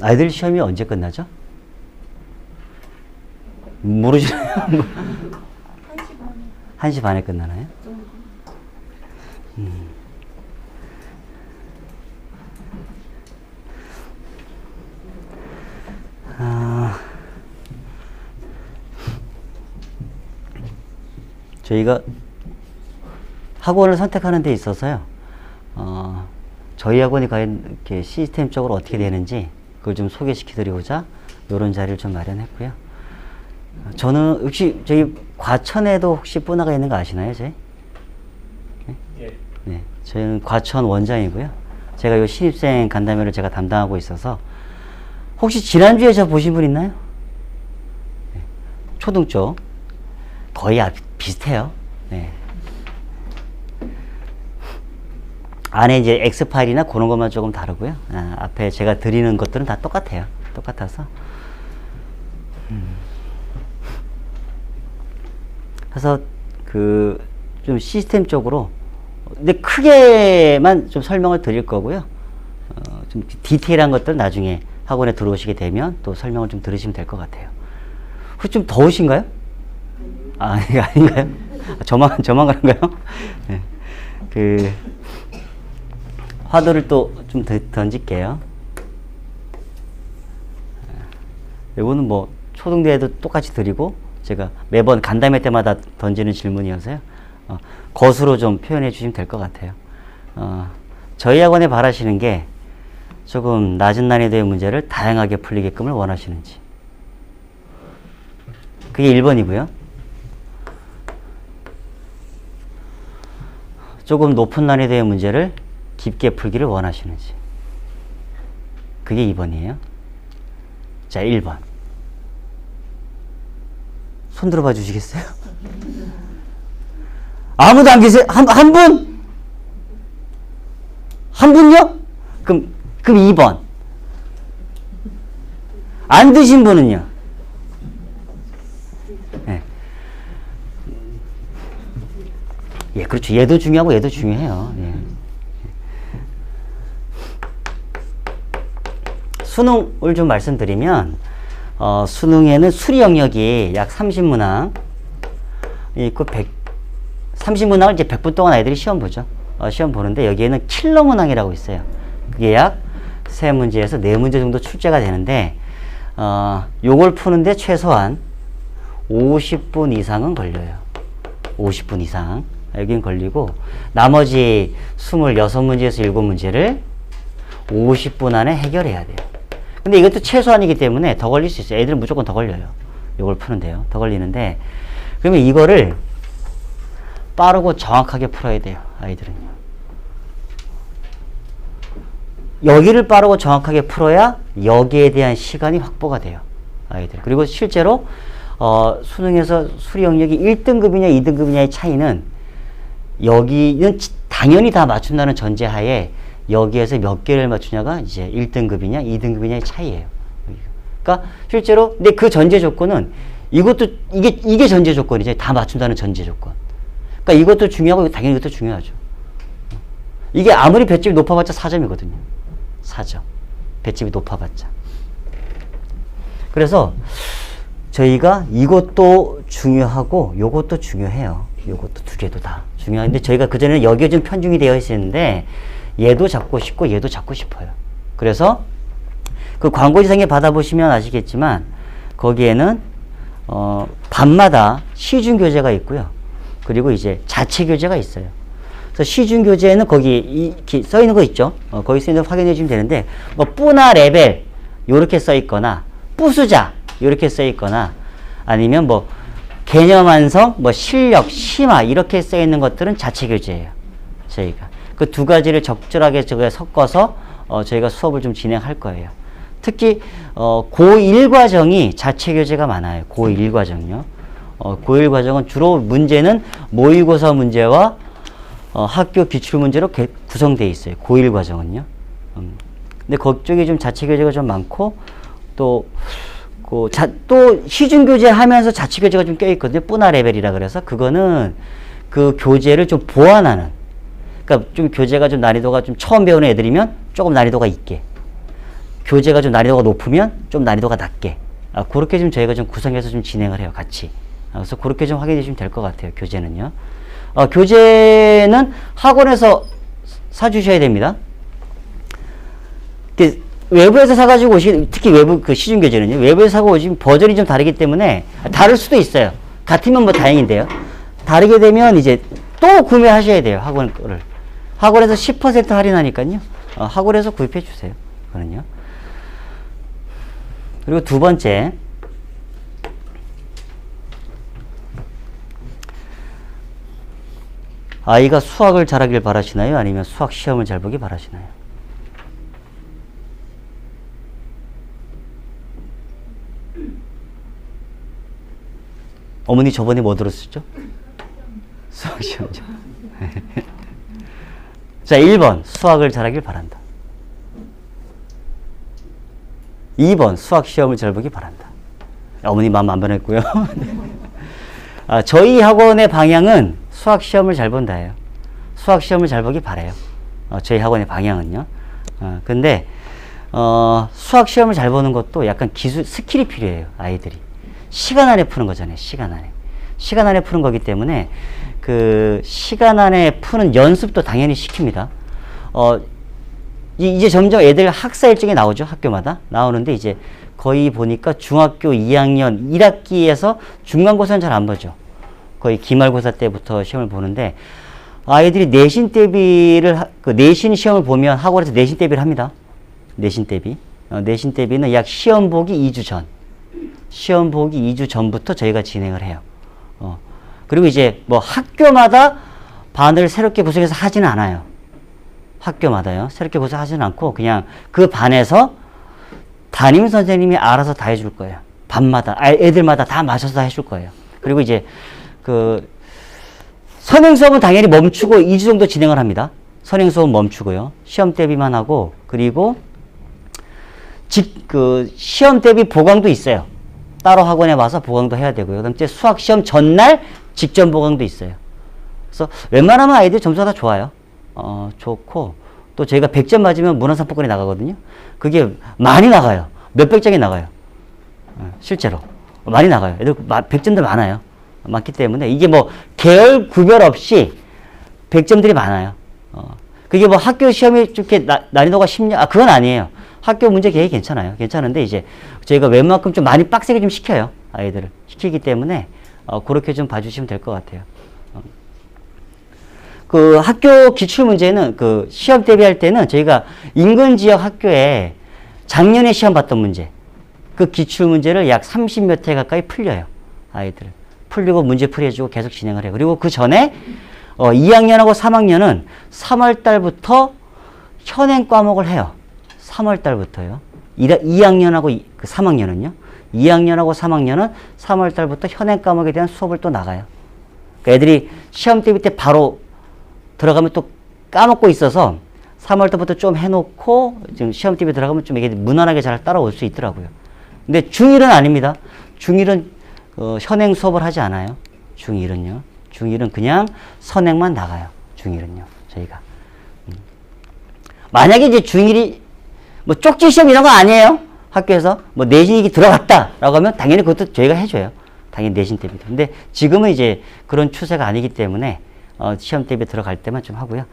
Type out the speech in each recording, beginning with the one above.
아이들 시험이 언제 끝나죠? 모르시나요? 1시 반에. 1시 반에 끝나나요? 저희가 학원을 선택하는 데 있어서요, 저희 학원이 과연 이렇게 시스템적으로 어떻게 되는지 그걸 좀 소개시켜드리고자 이런 자리를 좀 마련했고요. 저는 혹시 저희 과천에도 혹시 뿌나가 있는 거 아시나요, 저희? 네? 예. 네, 저희는 과천 원장이고요. 제가 요 신입생 간담회를 제가 담당하고 있어서 혹시 지난주에 저 보신 분 있나요? 네, 초등 쪽 거의 비슷해요. 네. 안에 이제 X파일이나 그런 것만 조금 다르고요. 앞에 제가 드리는 것들은 다 똑같아요. 똑같아서. 그래서 좀 시스템적으로, 근데 크게만 좀 설명을 드릴 거고요. 좀 디테일한 것들 나중에 학원에 들어오시게 되면 또 설명을 좀 들으시면 될 것 같아요. 혹시 좀 더우신가요? 이거 아닌가요? 저만 그런가요? 네. 화두를 또 좀 던질게요. 이거는 뭐 초등대에도 똑같이 드리고 제가 매번 간담회 때마다 던지는 질문이어서요. 것으로 좀 표현해 주시면 될 것 같아요. 저희 학원에 바라시는 게 조금 낮은 난이도의 문제를 다양하게 풀리게끔을 원하시는지. 그게 1번이고요. 조금 높은 난이도의 문제를 깊게 풀기를 원하시는지. 그게 2번이에요. 자, 1번. 손 들어봐 주시겠어요? 아무도 안 계세요? 한 분? 한 분요? 그럼 2번. 안 드신 분은요? 네. 예, 그렇죠. 얘도 중요하고 얘도 중요해요. 예. 수능을 좀 말씀드리면, 수능에는 수리 영역이 약 30문항 있고, 30문항을 이제 100분 동안 아이들이 시험 보죠. 시험 보는데, 여기에는 킬러 문항이라고 있어요. 그게 약 3문제에서 4문제 정도 출제가 되는데, 요걸 푸는데 최소한 50분 이상은 걸려요. 50분 이상. 여긴 걸리고, 나머지 26문제에서 7문제를 50분 안에 해결해야 돼요. 근데 이것도 최소한이기 때문에 더 걸릴 수 있어요. 애들은 무조건 더 걸려요. 이걸 푸는데요. 더 걸리는데, 그러면 이거를 빠르고 정확하게 풀어야 돼요. 아이들은요. 여기를 빠르고 정확하게 풀어야 여기에 대한 시간이 확보가 돼요. 아이들. 그리고 실제로 수능에서 수리 영역이 1등급이냐 2등급이냐의 차이는 여기는 당연히 다 맞춘다는 전제하에 여기에서 몇 개를 맞추냐가 이제 1등급이냐 2등급이냐의 차이예요. 그러니까 실제로 근데 그 전제 조건은 이것도 이게 전제 조건이죠. 다 맞춘다는 전제 조건. 그러니까 이것도 중요하고 당연히 이것도 중요하죠. 이게 아무리 배집이 높아봤자 4점이거든요. 4점. 배집이 높아봤자. 그래서 저희가 이것도 중요하고 요것도 중요해요. 요것도 두 개도 다 중요한데 저희가 그전에는 여기에 좀 편중이 되어 있었는데 얘도 잡고 싶고 얘도 잡고 싶어요. 그래서 그 광고지상에 받아보시면 아시겠지만 거기에는 밤마다 시중교재가 있고요. 그리고 이제 자체교재가 있어요. 그래서 시중교재에는 거기 이렇게 써 있는 거 있죠. 거기 써 있는 거 확인해 주시면 되는데 뭐 뿌나 레벨 요렇게 써 있거나 뿌수자 요렇게 써 있거나 아니면 뭐 개념 완성, 뭐 실력, 심화 이렇게 써 있는 것들은 자체교재예요. 저희가 그 두 가지를 적절하게 저게 섞어서 저희가 수업을 좀 진행할 거예요. 특히 고1 과정이 자체교재가 많아요. 고1 과정요. 고1 과정은 주로 문제는 모의고사 문제와 학교 기출문제로 구성되어 있어요. 고1 과정은요. 근데 그쪽이 좀 자체교재가 좀 많고 또 시중교재 하면서 자체교재가 좀 껴있거든요. 뿌나 레벨이라 그래서 그거는 그 교재를 좀 보완하는 그러니까 좀 교재가 좀 난이도가 좀 처음 배우는 애들이면 조금 난이도가 있게 교재가 좀 난이도가 높으면 좀 난이도가 낮게. 그렇게 좀 저희가 좀 구성해서 좀 진행을 해요, 같이. 그래서 그렇게 좀 확인해 주시면 될 것 같아요, 교재는요. 교재는 학원에서 사주셔야 됩니다. 외부에서 사가지고 특히 외부 그 시중 교재는요, 외부에서 사고 오시면 버전이 좀 다르기 때문에, 다를 수도 있어요. 같으면 뭐 다행인데요. 다르게 되면 이제 또 구매하셔야 돼요, 학원 거를. 학원에서 10% 할인하니까요. 학원에서 구입해 주세요. 그거는요. 그리고 두 번째. 아이가 수학을 잘하길 바라시나요? 아니면 수학 시험을 잘 보기 바라시나요? 어머니 저번에 뭐 들었었죠? 수학 시험이죠. 자, 1번 수학을 잘하길 바란다. 2번 수학 시험을 잘 보기 바란다. 어머니 마음 안 변했고요. 저희 학원의 방향은 수학 시험을 잘 본다예요. 수학 시험을 잘 보기 바래요. 저희 학원의 방향은요. 근데 수학 시험을 잘 보는 것도 약간 기술 스킬이 필요해요, 아이들이. 시간 안에 푸는 거잖아요, 시간 안에. 시간 안에 푸는 거기 때문에 그 시간 안에 푸는 연습도 당연히 시킵니다. 이제 점점 애들 학사 일정이 나오죠, 학교마다. 나오는데 이제 거의 보니까 중학교 2학년 1학기에서 중간고사는 잘 안 보죠. 거의 기말고사 때부터 시험을 보는데, 아이들이 내신 대비를, 내신 시험을 보면 학원에서 내신 대비를 합니다. 내신 대비. 내신 대비는 약 시험 보기 2주 전. 시험 보기 2주 전부터 저희가 진행을 해요. 그리고 이제 뭐 학교마다 반을 새롭게 구성해서 하지는 않아요. 학교마다요. 새롭게 구성하지는 않고 그냥 그 반에서 담임 선생님이 알아서 다 해줄 거예요. 반마다, 애들마다 다 맞춰서 다 해줄 거예요. 그리고 이제 선행 수업은 당연히 멈추고 2주 정도 진행을 합니다. 선행 수업은 멈추고요. 시험 대비만 하고, 그리고 시험 대비 보강도 있어요. 따로 학원에 와서 보강도 해야 되고요. 그다음 에 수학 시험 전날 직전 보강도 있어요. 그래서 웬만하면 아이들 점수가 다 좋아요. 좋고, 또 저희가 100점 맞으면 문화상품권이 나가거든요. 그게 많이 나가요. 몇백 장이 나가요. 실제로. 많이 나가요. 애들 100점들 많아요. 많기 때문에 이게 뭐 계열 구별 없이 100점들이 많아요. 그게 뭐 학교 시험이 이렇게 난이도가 그건 아니에요. 학교 문제 계획이 괜찮아요. 괜찮은데 이제 저희가 웬만큼 좀 많이 빡세게 좀 시켜요. 아이들을. 시키기 때문에 그렇게 좀 봐주시면 될 것 같아요. 그 학교 기출문제는 그 시험 대비할 때는 저희가 인근 지역 학교에 작년에 시험 봤던 문제, 그 기출문제를 약 30몇 회 가까이 풀려요. 아이들. 풀리고 문제풀이 해주고 계속 진행을 해요. 그리고 그 전에 2학년하고 3학년은 3월 달부터 현행 과목을 해요. 3월 달부터요. 2학년하고 3학년은요. 2학년하고 3학년은 3월 달부터 현행 과목에 대한 수업을 또 나가요. 그러니까 애들이 시험 대비 때 바로 들어가면 또 까먹고 있어서 3월 달부터 좀 해놓고 지금 시험 대비 들어가면 좀 이게 무난하게 잘 따라올 수 있더라고요. 근데 중1은 아닙니다. 중1은 현행 수업을 하지 않아요. 중1은요. 중1은 그냥 선행만 나가요. 중1은요. 저희가. 만약에 이제 중1이 뭐 쪽지 시험 이런 거 아니에요. 학교에서 뭐 내신이 들어갔다라고 하면 당연히 그것도 저희가 해줘요. 당연히 내신 대비도. 근데 지금은 이제 그런 추세가 아니기 때문에 시험 대비 들어갈 때만 좀 하고요.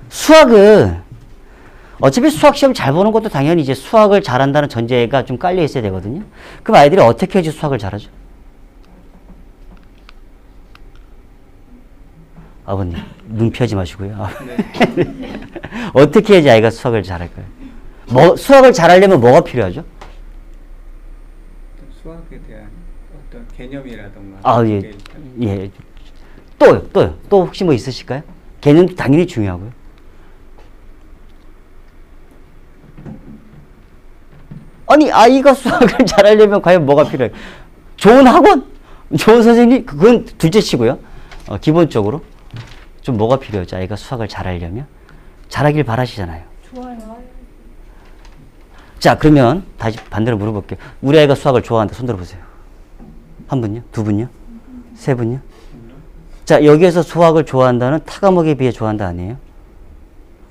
수학은 어차피 수학 시험 잘 보는 것도 당연히 이제 수학을 잘한다는 전제가 좀 깔려 있어야 되거든요. 그럼 아이들이 어떻게 해야지 수학을 잘하죠? 아버님, 눈 피하지 마시고요. 네. 어떻게 해야지 아이가 수학을 잘할까요? 수학을 잘하려면 뭐가 필요하죠? 수학에 대한 어떤 개념이라던가. 예. 또요. 또 혹시 뭐 있으실까요? 개념도 당연히 중요하고요. 아니, 아이가 수학을 잘하려면 과연 뭐가 필요해요? 좋은 학원? 좋은 선생님? 그건 둘째 치고요. 기본적으로. 좀 뭐가 필요하죠? 아이가 수학을 잘하려면? 잘하길 바라시잖아요. 좋아요. 자, 그러면 다시 반대로 물어볼게요. 우리 아이가 수학을 좋아한다. 손 들어보세요. 한 분요? 두 분요? 세 분요? 자, 여기에서 수학을 좋아한다는 타 과목에 비해 좋아한다 아니에요?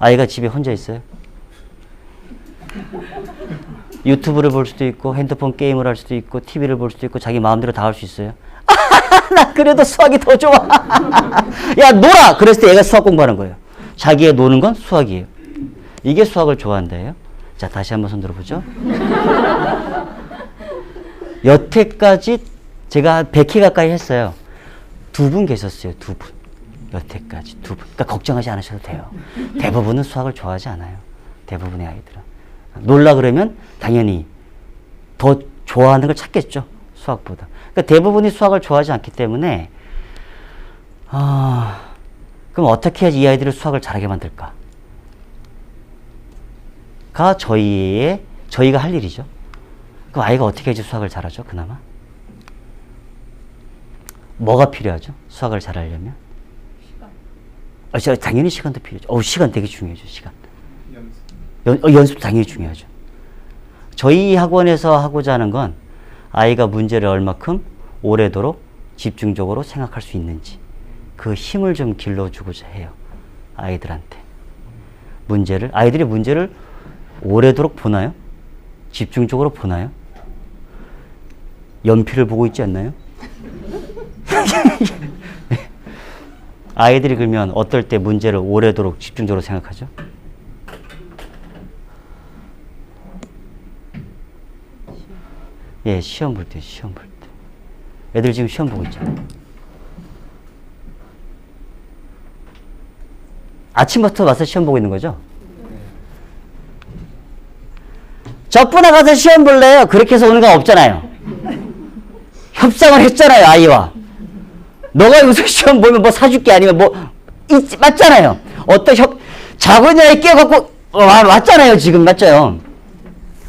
아이가 집에 혼자 있어요? 유튜브를 볼 수도 있고 핸드폰 게임을 할 수도 있고 TV를 볼 수도 있고 자기 마음대로 다 할 수 있어요. 나 그래도 수학이 더 좋아. 야 놀아. 그랬을 때 얘가 수학 공부하는 거예요. 자기의 노는 건 수학이에요. 이게 수학을 좋아한다예요. 자 다시 한번 손 들어보죠. 여태까지 제가 한 100회 가까이 했어요. 2분 계셨어요. 2분. 여태까지 2분. 그러니까 걱정하지 않으셔도 돼요. 대부분은 수학을 좋아하지 않아요. 대부분의 아이들은. 놀라 그러면 당연히 더 좋아하는 걸 찾겠죠. 수학보다. 그러니까 대부분이 수학을 좋아하지 않기 때문에 그럼 어떻게 해야지 이 아이들을 수학을 잘하게 만들까? 가 저희가 할 일이죠. 그럼 아이가 어떻게 해야지 수학을 잘하죠? 그나마? 뭐가 필요하죠? 수학을 잘하려면? 당연히 시간도 필요하죠. 시간 되게 중요하죠. 시간. 연습 당연히 중요하죠. 저희 학원에서 하고자 하는 건 아이가 문제를 얼마큼 오래도록 집중적으로 생각할 수 있는지 그 힘을 좀 길러주고자 해요. 아이들한테. 아이들이 문제를 오래도록 보나요? 집중적으로 보나요? 연필을 보고 있지 않나요? 아이들이 그러면 어떨 때 문제를 오래도록 집중적으로 생각하죠? 예, 시험 볼 때. 애들 지금 시험 보고 있잖아요. 아침부터 와서 시험 보고 있는 거죠? 저분에 가서 시험 볼래요? 그렇게 해서 오는 건 없잖아요. 협상을 했잖아요, 아이와. 너가 여기서 시험 보면 뭐 사줄게 아니면 맞잖아요. 작은 아이 깨갖고, 왔잖아요, 지금, 맞죠?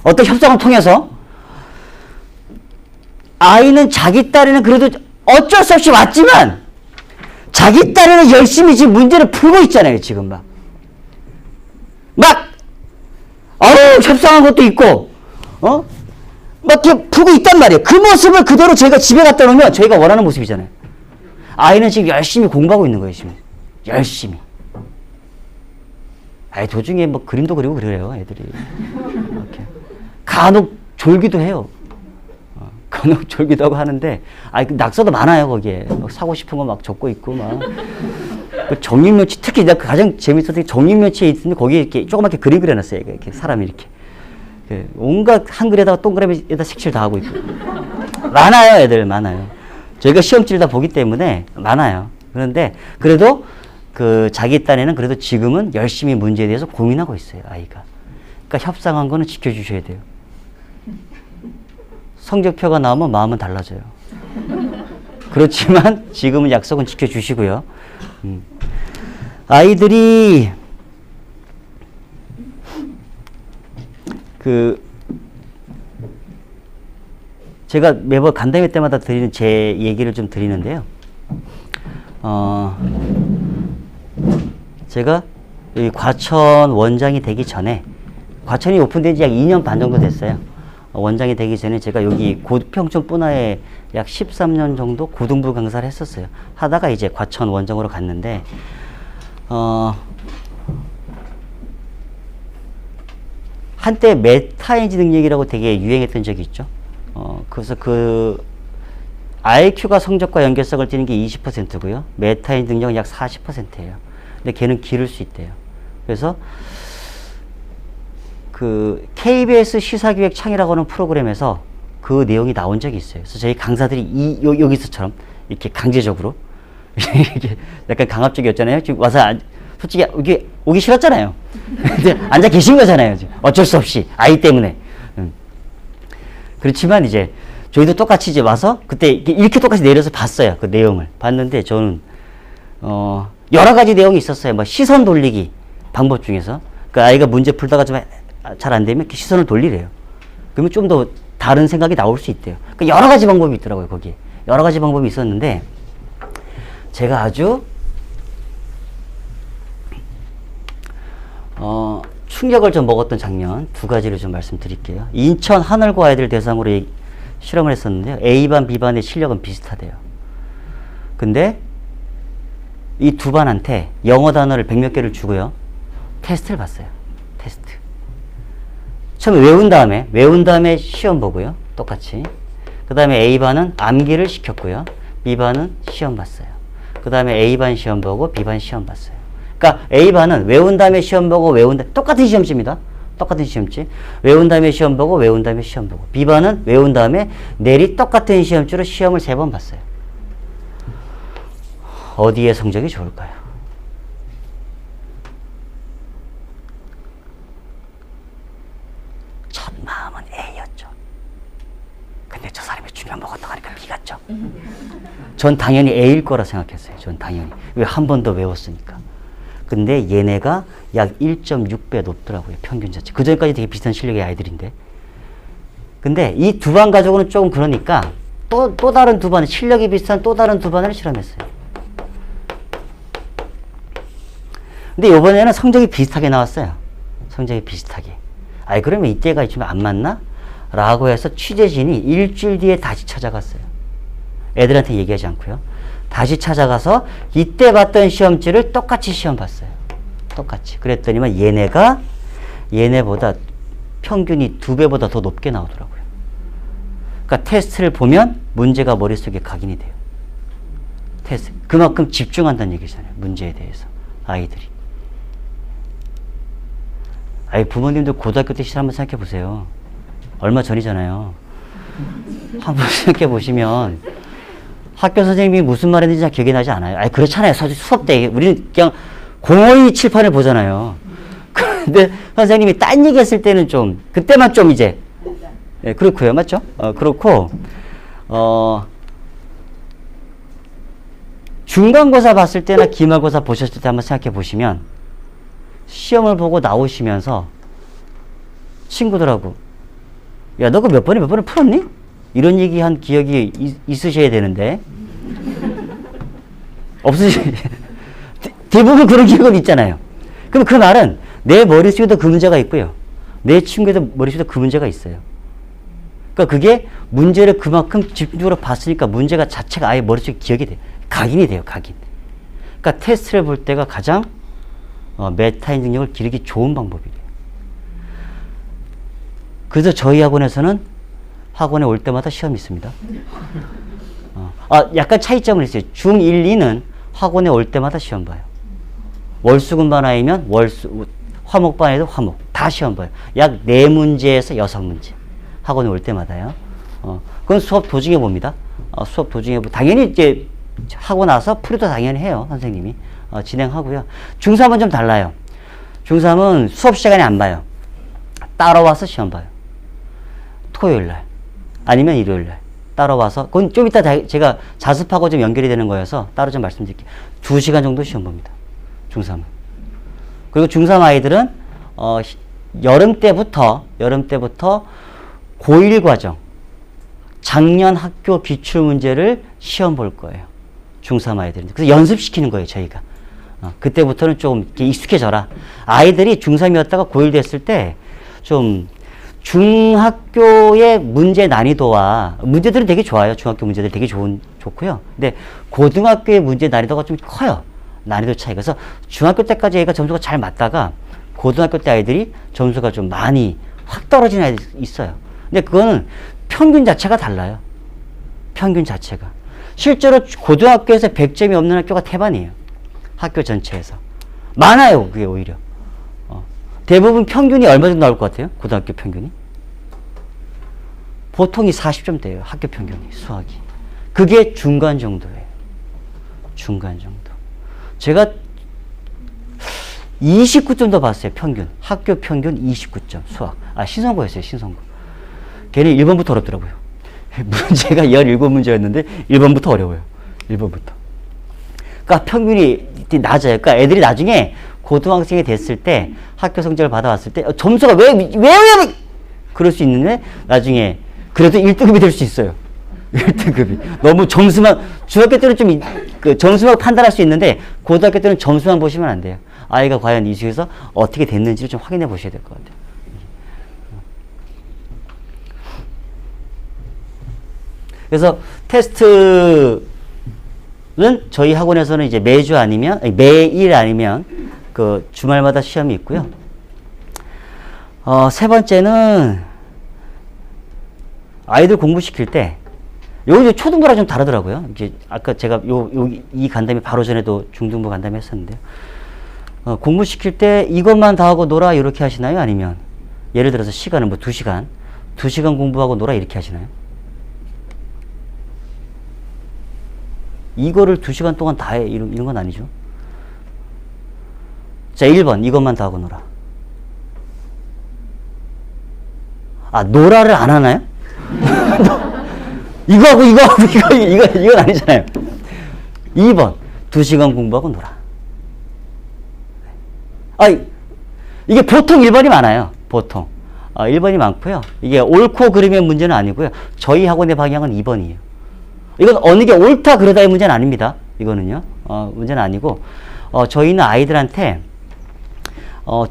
어떤 협상을 통해서. 아이는 자기 딸에는 그래도 어쩔 수 없이 왔지만, 자기 딸에는 열심히 지금 문제를 풀고 있잖아요, 지금 협상한 것도 있고, 막 이렇게 풀고 있단 말이에요. 그 모습을 그대로 저희가 집에 갖다 놓으면 저희가 원하는 모습이잖아요. 아이는 지금 열심히 공부하고 있는 거예요, 지금. 열심히. 도중에 그림도 그리고 그래요, 애들이. 이렇게. 간혹 졸기도 해요. 간혹 졸기도 하고 하는데, 낙서도 많아요, 거기에. 사고 싶은 거 적고 있고, 정육면치, 특히 내가 가장 재밌었던 게 정육면치에 있는데, 거기에 이렇게 조그맣게 그림 그려놨어요, 이렇게. 사람이 이렇게. 온갖 한글에다가 동그라미에다 색칠 다 하고 있고. 많아요, 애들, 많아요. 저희가 시험지를 다 보기 때문에 많아요. 그런데, 그래도 자기 딴에는 그래도 지금은 열심히 문제에 대해서 고민하고 있어요, 아이가. 그러니까 협상한 거는 지켜주셔야 돼요. 성적표가 나오면 마음은 달라져요. 그렇지만 지금은 약속은 지켜주시고요. 아이들이 제가 매번 간담회 때마다 드리는 제 얘기를 좀 드리는데요. 제가 이 과천 원장이 되기 전에, 과천이 오픈된 지 약 2년 반 정도 됐어요. 원장이 되기 전에 제가 여기 평촌 분화에 약 13년 정도 고등부 강사를 했었어요. 하다가 이제 과천 원장으로 갔는데, 한때 메타인지 능력이라고 되게 유행했던 적이 있죠. 그래서 IQ가 성적과 연결성을 띠는 게 20%고요. 메타인지 능력은 약 40%예요. 근데 걔는 기를 수 있대요. 그래서 KBS 시사기획 창이라고 하는 프로그램에서 그 내용이 나온 적이 있어요. 그래서 저희 강사들이 여기서처럼 이렇게 강제적으로 이렇게 약간 강압적이었잖아요. 지금 와서 솔직히 여기 오기 싫었잖아요. 근데 앉아 계신 거잖아요. 지금. 어쩔 수 없이 아이 때문에. 그렇지만 이제 저희도 똑같이 이제 와서 그때 이렇게 똑같이 내려서 봤어요. 그 내용을 봤는데 저는 여러 가지 내용이 있었어요. 시선 돌리기 방법 중에서 그 아이가 문제 풀다가 좀 잘 안 되면 이렇게 시선을 돌리래요. 그러면 좀 더 다른 생각이 나올 수 있대요. 그러니까 여러 가지 방법이 있더라고요, 거기에. 여러 가지 방법이 있었는데, 제가 아주, 충격을 좀 먹었던 장면 2가지를 좀 말씀드릴게요. 인천 하늘고 아이들 대상으로 실험을 했었는데요. A반, B반의 실력은 비슷하대요. 근데, 이 2반한테 영어 단어를 100몇 개를 주고요. 테스트를 봤어요. 테스트. 처음에 외운 다음에 시험 보고요. 똑같이. 그 다음에 A반은 암기를 시켰고요. B반은 시험 봤어요. 그 다음에 A반 시험 보고 B반 시험 봤어요. 그러니까 A반은 외운 다음에 시험 보고 똑같은 시험지입니다. 똑같은 시험지. 외운 다음에 시험 보고 외운 다음에 시험 보고. B반은 외운 다음에 내리 똑같은 시험지로 시험을 3번 봤어요. 어디에 성적이 좋을까요? 첫 마음은 A였죠. 근데 저 사람이 중요한 먹었다고 하니까 B 같죠. 전 당연히 A일 거라 생각했어요. 전 당연히. 왜 한 번 더 외웠으니까. 근데 얘네가 약 1.6배 높더라고요. 평균 자체. 그 전까지 되게 비슷한 실력의 아이들인데. 근데 이 두 반 가지고는 조금 그러니까 또 다른 두 반, 실력이 비슷한 또 다른 두 반을 실험했어요. 근데 이번에는 성적이 비슷하게 나왔어요. 성적이 비슷하게. 아이, 그러면 이때가 좀 안 맞나? 라고 해서 취재진이 일주일 뒤에 다시 찾아갔어요. 애들한테 얘기하지 않고요. 다시 찾아가서 이때 봤던 시험지를 똑같이 시험 봤어요. 똑같이. 그랬더니만 얘네보다 평균이 2배보다 더 높게 나오더라고요. 그러니까 테스트를 보면 문제가 머릿속에 각인이 돼요. 테스트. 그만큼 집중한다는 얘기잖아요. 문제에 대해서. 아이들이. 부모님들 고등학교 때 시절 한번 생각해 보세요. 얼마 전이잖아요. 한번 생각해 보시면 학교 선생님이 무슨 말 했는지 잘 기억이 나지 않아요. 그렇잖아요. 수업 때 우리는 그냥 공허히 칠판을 보잖아요. 그런데 선생님이 딴 얘기 했을 때는 좀 그때만 좀 이제 그렇고요. 맞죠? 그렇고 중간고사 봤을 때나 기말고사 보셨을 때 한번 생각해 보시면 시험을 보고 나오시면서 친구들하고 야, 너 그 몇 번을 풀었니? 이런 얘기 한 기억이 있으셔야 되는데 대부분 그런 기억은 있잖아요. 그럼 그 말은 내 머릿속에도 그 문제가 있고요. 내 친구에도 머릿속에도 그 문제가 있어요. 그러니까 그게 문제를 그만큼 집중적으로 봤으니까 문제가 자체가 아예 머릿속에 기억이 돼요. 각인이 돼요. 각인. 그러니까 테스트를 볼 때가 가장 메타인 능력을 기르기 좋은 방법이에요. 그래서 저희 학원에서는 학원에 올 때마다 시험이 있습니다. 약간 차이점은 있어요. 중1, 2는 학원에 올 때마다 시험 봐요. 월수금반화이면 화목반에도 화목. 다 시험 봐요. 약 4문제에서 6문제. 학원에 올 때마다요. 그건 수업 도중에 봅니다. 수업 도중에 당연히 이제 하고 나서 풀이도 당연히 해요. 선생님이. 진행하고요. 중3은 좀 달라요. 중3은 수업 시간에 안 봐요. 따라와서 시험 봐요. 토요일날 아니면 일요일날 따라와서 그건 좀 이따 제가 자습하고 좀 연결이 되는 거여서 따로 좀 말씀드릴게요. 2시간 정도 시험 봅니다. 중3은. 그리고 중3 아이들은 여름 때부터 고1 과정 작년 학교 기출문제를 시험 볼 거예요. 중3 아이들은. 그래서 연습시키는 거예요. 저희가. 그때부터는 좀 이렇게 익숙해져라. 아이들이 중3이었다가 고1 됐을 때 좀 중학교의 문제 난이도와 문제들은 되게 좋아요. 중학교 문제들 되게 좋고요. 근데 고등학교의 문제 난이도가 좀 커요. 난이도 차이가. 그래서 중학교 때까지 애가 점수가 잘 맞다가 고등학교 때 아이들이 점수가 좀 많이 확 떨어지는 아이들이 있어요. 근데 그거는 평균 자체가 달라요. 평균 자체가. 실제로 고등학교에서 100점이 없는 학교가 태반이에요. 학교 전체에서. 많아요. 그게 오히려. 대부분 평균이 얼마 정도 나올 것 같아요? 고등학교 평균이? 보통이 40점대예요. 학교 평균이. 수학이. 그게 중간 정도예요. 중간 정도. 제가 29점도 봤어요. 평균. 학교 평균 29점. 수학. 신성고였어요. 신성고. 걔는 1번부터 어렵더라고요. 문제가 17문제였는데 1번부터 어려워요. 1번부터. 그러니까 평균이 낮아요. 그러니까 애들이 나중에 고등학생이 됐을 때 학교 성적을 받아왔을 때 점수가 왜 그럴 수 있는데 나중에 그래도 1등급이 될 수 있어요. 1등급이. 너무 점수만 중학교 때는 좀 점수만 판단할 수 있는데 고등학교 때는 점수만 보시면 안 돼요. 아이가 과연 이 중에서 어떻게 됐는지를 좀 확인해 보셔야 될 것 같아요. 그래서 테스트는 저희 학원에서는 이제 매일 아니면 그 주말마다 시험이 있고요. 세 번째는 아이들 공부시킬 때 요거 이제 초등부랑 좀 다르더라고요. 이제 아까 제가 이 간담회 바로 전에도 중등부 간담회 했었는데요. 공부시킬 때 이것만 다 하고 놀아 이렇게 하시나요? 아니면 예를 들어서 시간을 뭐 2시간 공부하고 놀아 이렇게 하시나요? 이거를 2시간 동안 다 해 이런 건 아니죠. 자, 1번 이것만 다 하고 놀아. 놀아를 안 하나요? 이건 아니잖아요. 2번 2시간 공부하고 놀아. 이게 보통 1번이 많아요. 보통 1번이 많고요. 이게 옳고 그름의 문제는 아니고요. 저희 학원의 방향은 2번이에요. 이건 어느 게 옳다 그러다의 문제는 아닙니다. 이거는요. 문제는 아니고 저희는 아이들한테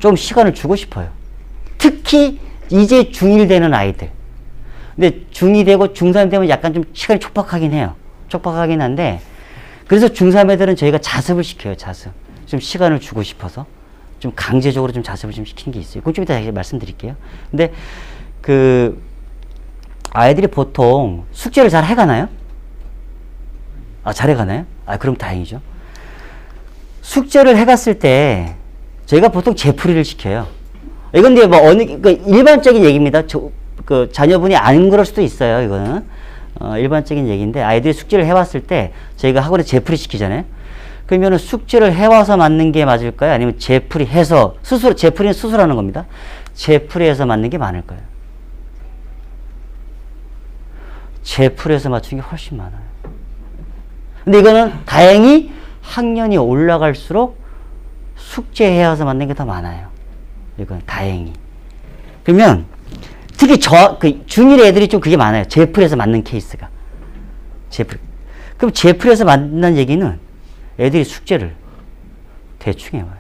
좀 시간을 주고 싶어요. 특히 이제 중1 되는 아이들. 근데 중2 되고 중3 되면 약간 좀 시간이 촉박하긴 해요. 촉박하긴 한데 그래서 중3 애들은 저희가 자습을 시켜요. 자습. 좀 시간을 주고 싶어서 좀 강제적으로 좀 자습을 좀 시키는 게 있어요. 그건 좀 이따 말씀드릴게요. 근데 아이들이 보통 숙제를 잘 해가나요? 잘 해가나요? 그럼 다행이죠. 숙제를 해갔을 때 저희가 보통 재풀이를 시켜요. 이건 이제 뭐 일반적인 얘기입니다. 자녀분이 안 그럴 수도 있어요. 이거는 일반적인 얘기인데 아이들이 숙제를 해왔을 때 저희가 학원에 재풀이 시키잖아요. 그러면은 숙제를 해와서 맞는 게 맞을까요? 아니면 재풀이 해서 재풀이는 스스로 하는 겁니다. 재풀이해서 맞는 게 많을 거예요. 재풀이해서 맞추는 게 훨씬 많아요. 근데 이거는 다행히 학년이 올라갈수록 숙제해와서 맞는 게 더 많아요. 이건 다행히. 그러면 특히 중1 애들이 좀 그게 많아요. 재풀이해서 맞는 케이스가. 그럼 재풀이해서 맞는 얘기는 애들이 숙제를 대충 해와요.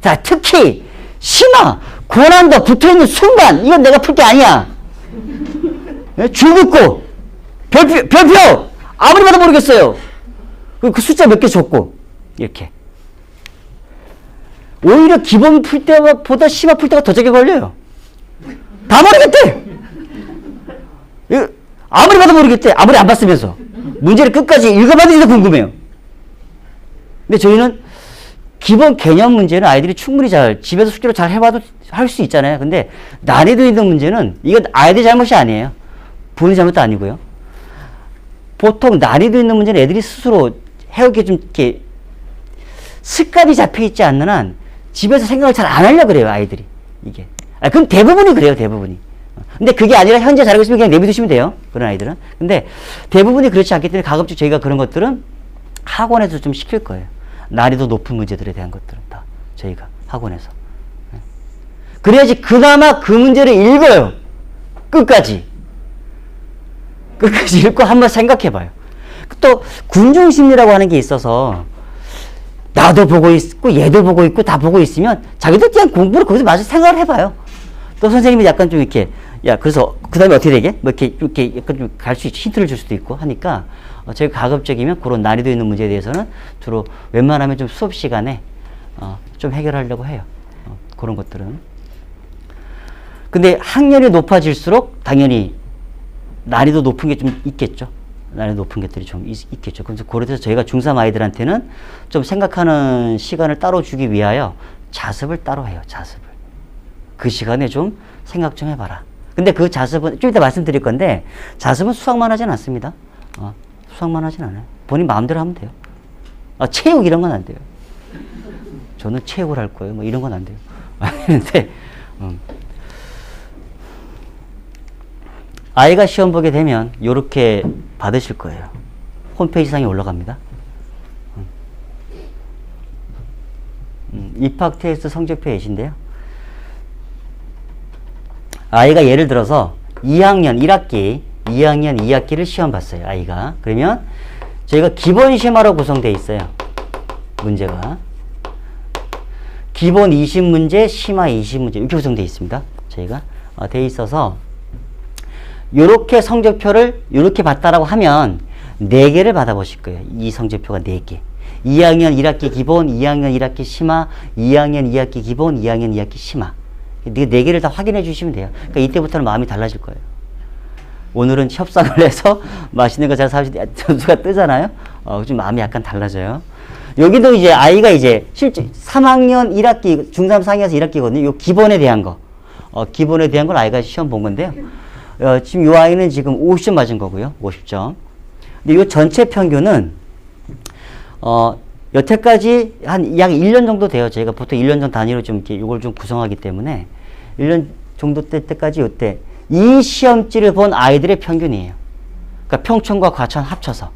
자, 특히 심화, 고난도 붙어있는 순간 이건 내가 풀 게 아니야. 줄 긋고 별표 아무리 봐도 모르겠어요. 그 숫자 몇 개 줬고 이렇게. 오히려 기본 풀 때보다 심화 풀 때가 더 적게 걸려요. 다 모르겠대. 아무리 봐도 모르겠대. 아무리 안 봤으면서. 문제를 끝까지 읽어봤는지도 궁금해요. 근데 저희는 기본 개념 문제는 아이들이 충분히 집에서 숙제로 잘 해봐도 할 수 있잖아요. 근데 난이도 있는 문제는 이건 아이들 잘못이 아니에요. 본인 잘못도 아니고요. 보통 난이도 있는 문제는 애들이 스스로 해오기에 좀 이렇게 습관이 잡혀있지 않는 한 집에서 생각을 잘 안 하려고 그래요, 아이들이. 이게. 그럼 대부분이 그래요, 대부분이. 근데 그게 아니라 현재 잘하고 있으면 그냥 내비두시면 돼요. 그런 아이들은. 근데 대부분이 그렇지 않기 때문에 가급적 저희가 그런 것들은 학원에서 좀 시킬 거예요. 난이도 높은 문제들에 대한 것들은 다 저희가 학원에서. 그래야지 그나마 그 문제를 읽어요. 끝까지 읽고 한번 생각해 봐요. 또 군중심리라고 하는 게 있어서 나도 보고 있고 얘도 보고 있고 다 보고 있으면 자기도 그냥 공부를 거기서 마저 생각을 해봐요. 또 선생님이 약간 좀 이렇게 그래서 그 다음에 어떻게 되게? 뭐 이렇게 약간 좀 갈 수 있고 힌트를 줄 수도 있고 하니까 저희가 가급적이면 그런 난이도 있는 문제에 대해서는 주로 웬만하면 좀 수업 시간에 좀 해결하려고 해요. 그런 것들은. 근데 학년이 높아질수록 당연히 난이도 높은 게 좀 있겠죠. 난이도 높은 것들이 좀 있겠죠. 그래서 그래서 저희가 중3 아이들한테는 좀 생각하는 시간을 따로 주기 위하여 자습을 따로 해요. 자습을. 그 시간에 좀 생각 좀 해봐라. 근데 그 자습은 좀 이따 말씀드릴 건데 자습은 수학만 하진 않습니다. 수학만 하진 않아요. 본인 마음대로 하면 돼요. 체육 이런 건 안 돼요. 저는 체육을 할 거예요. 뭐 이런 건 안 돼요. 근데 아이가 시험 보게 되면 이렇게 받으실 거예요. 홈페이지 상에 올라갑니다. 입학 테스트 성적표 예시인데요. 아이가 예를 들어서 2학년 2학기를 시험 봤어요. 아이가. 그러면 저희가 기본 심화로 구성되어 있어요. 문제가. 기본 20문제, 심화 20문제 이렇게 구성되어 있습니다. 저희가 되어 있어서 요렇게 성적표를 요렇게 봤다라고 하면 4개를 받아보실 거예요. 이 성적표가 4개. 2학년 1학기 기본, 2학년 1학기 심화, 2학년 2학기 기본, 2학년 2학기 심화. 네 4개를 다 확인해 주시면 돼요. 그러니까 이때부터는 마음이 달라질 거예요. 오늘은 협상을 해서 맛있는 거 잘 사주는데 점수가 뜨잖아요. 좀 마음이 약간 달라져요. 여기도 이제 아이가 이제 실제 3학년 1학기, 중3 상위에서 1학기거든요. 요 기본에 대한 거. 기본에 대한 걸 아이가 시험 본 건데요. 지금 요 아이는 지금 50점 맞은 거고요. 50점. 근데 요 전체 평균은, 여태까지 한 약 1년 정도 돼요. 저희가 보통 1년 전 단위로 좀 이렇게 요걸 좀 구성하기 때문에 1년 정도 때까지 요때 이 시험지를 본 아이들의 평균이에요. 그러니까 평촌과 과천 합쳐서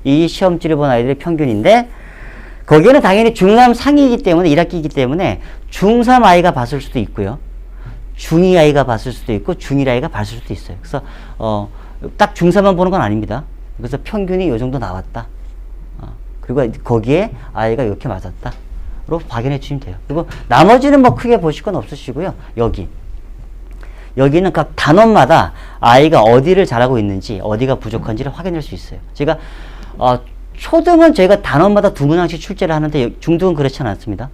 이 시험지를 본 아이들의 평균인데 거기에는 당연히 중3 상위이기 때문에 1학기이기 때문에 중3 아이가 봤을 수도 있고요. 중2 아이가 봤을 수도 있고 중1 아이가 봤을 수도 있어요. 그래서 딱 중3만 보는 건 아닙니다. 그래서 평균이 요 정도 나왔다. 그리고 거기에 아이가 이렇게 맞았다로 확인해 주시면 돼요. 그리고 나머지는 뭐 크게 보실 건 없으시고요. 여기는 각 단원마다 아이가 어디를 잘하고 있는지 어디가 부족한지를 확인할 수 있어요. 제가 초등은 저희가 단원마다 2문항씩 출제를 하는데 중등은 그렇지 않습니다.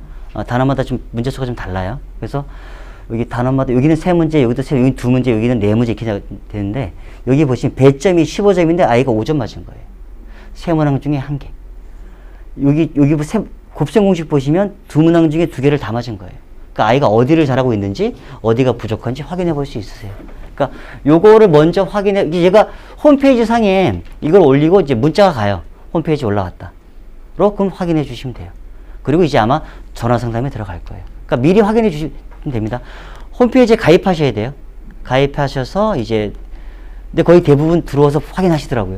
단원마다 좀 문제수가 좀 달라요. 그래서 여기 단원마다 여기는 3문제, 여기도 여기는 2문제, 여기는 4문제 이렇게 되는데 여기 보시면 배점이 15점인데 아이가 5점 맞은 거예요. 3문항 중에 1개. 여기 곱셈 공식 보시면 2문항 중에 2개를 다 맞은 거예요. 그러니까 아이가 어디를 잘하고 있는지 어디가 부족한지 확인해 볼 수 있으세요. 그러니까 요거를 먼저 확인해, 얘가 홈페이지 상에 이걸 올리고 이제 문자가 가요. 홈페이지 올라왔다. 그럼 확인해 주시면 돼요. 그리고 이제 아마 전화 상담에 들어갈 거예요. 그러니까 미리 확인해 주시면 됩니다. 홈페이지에 가입하셔야 돼요. 가입하셔서 이제, 근데 거의 대부분 들어와서 확인하시더라고요.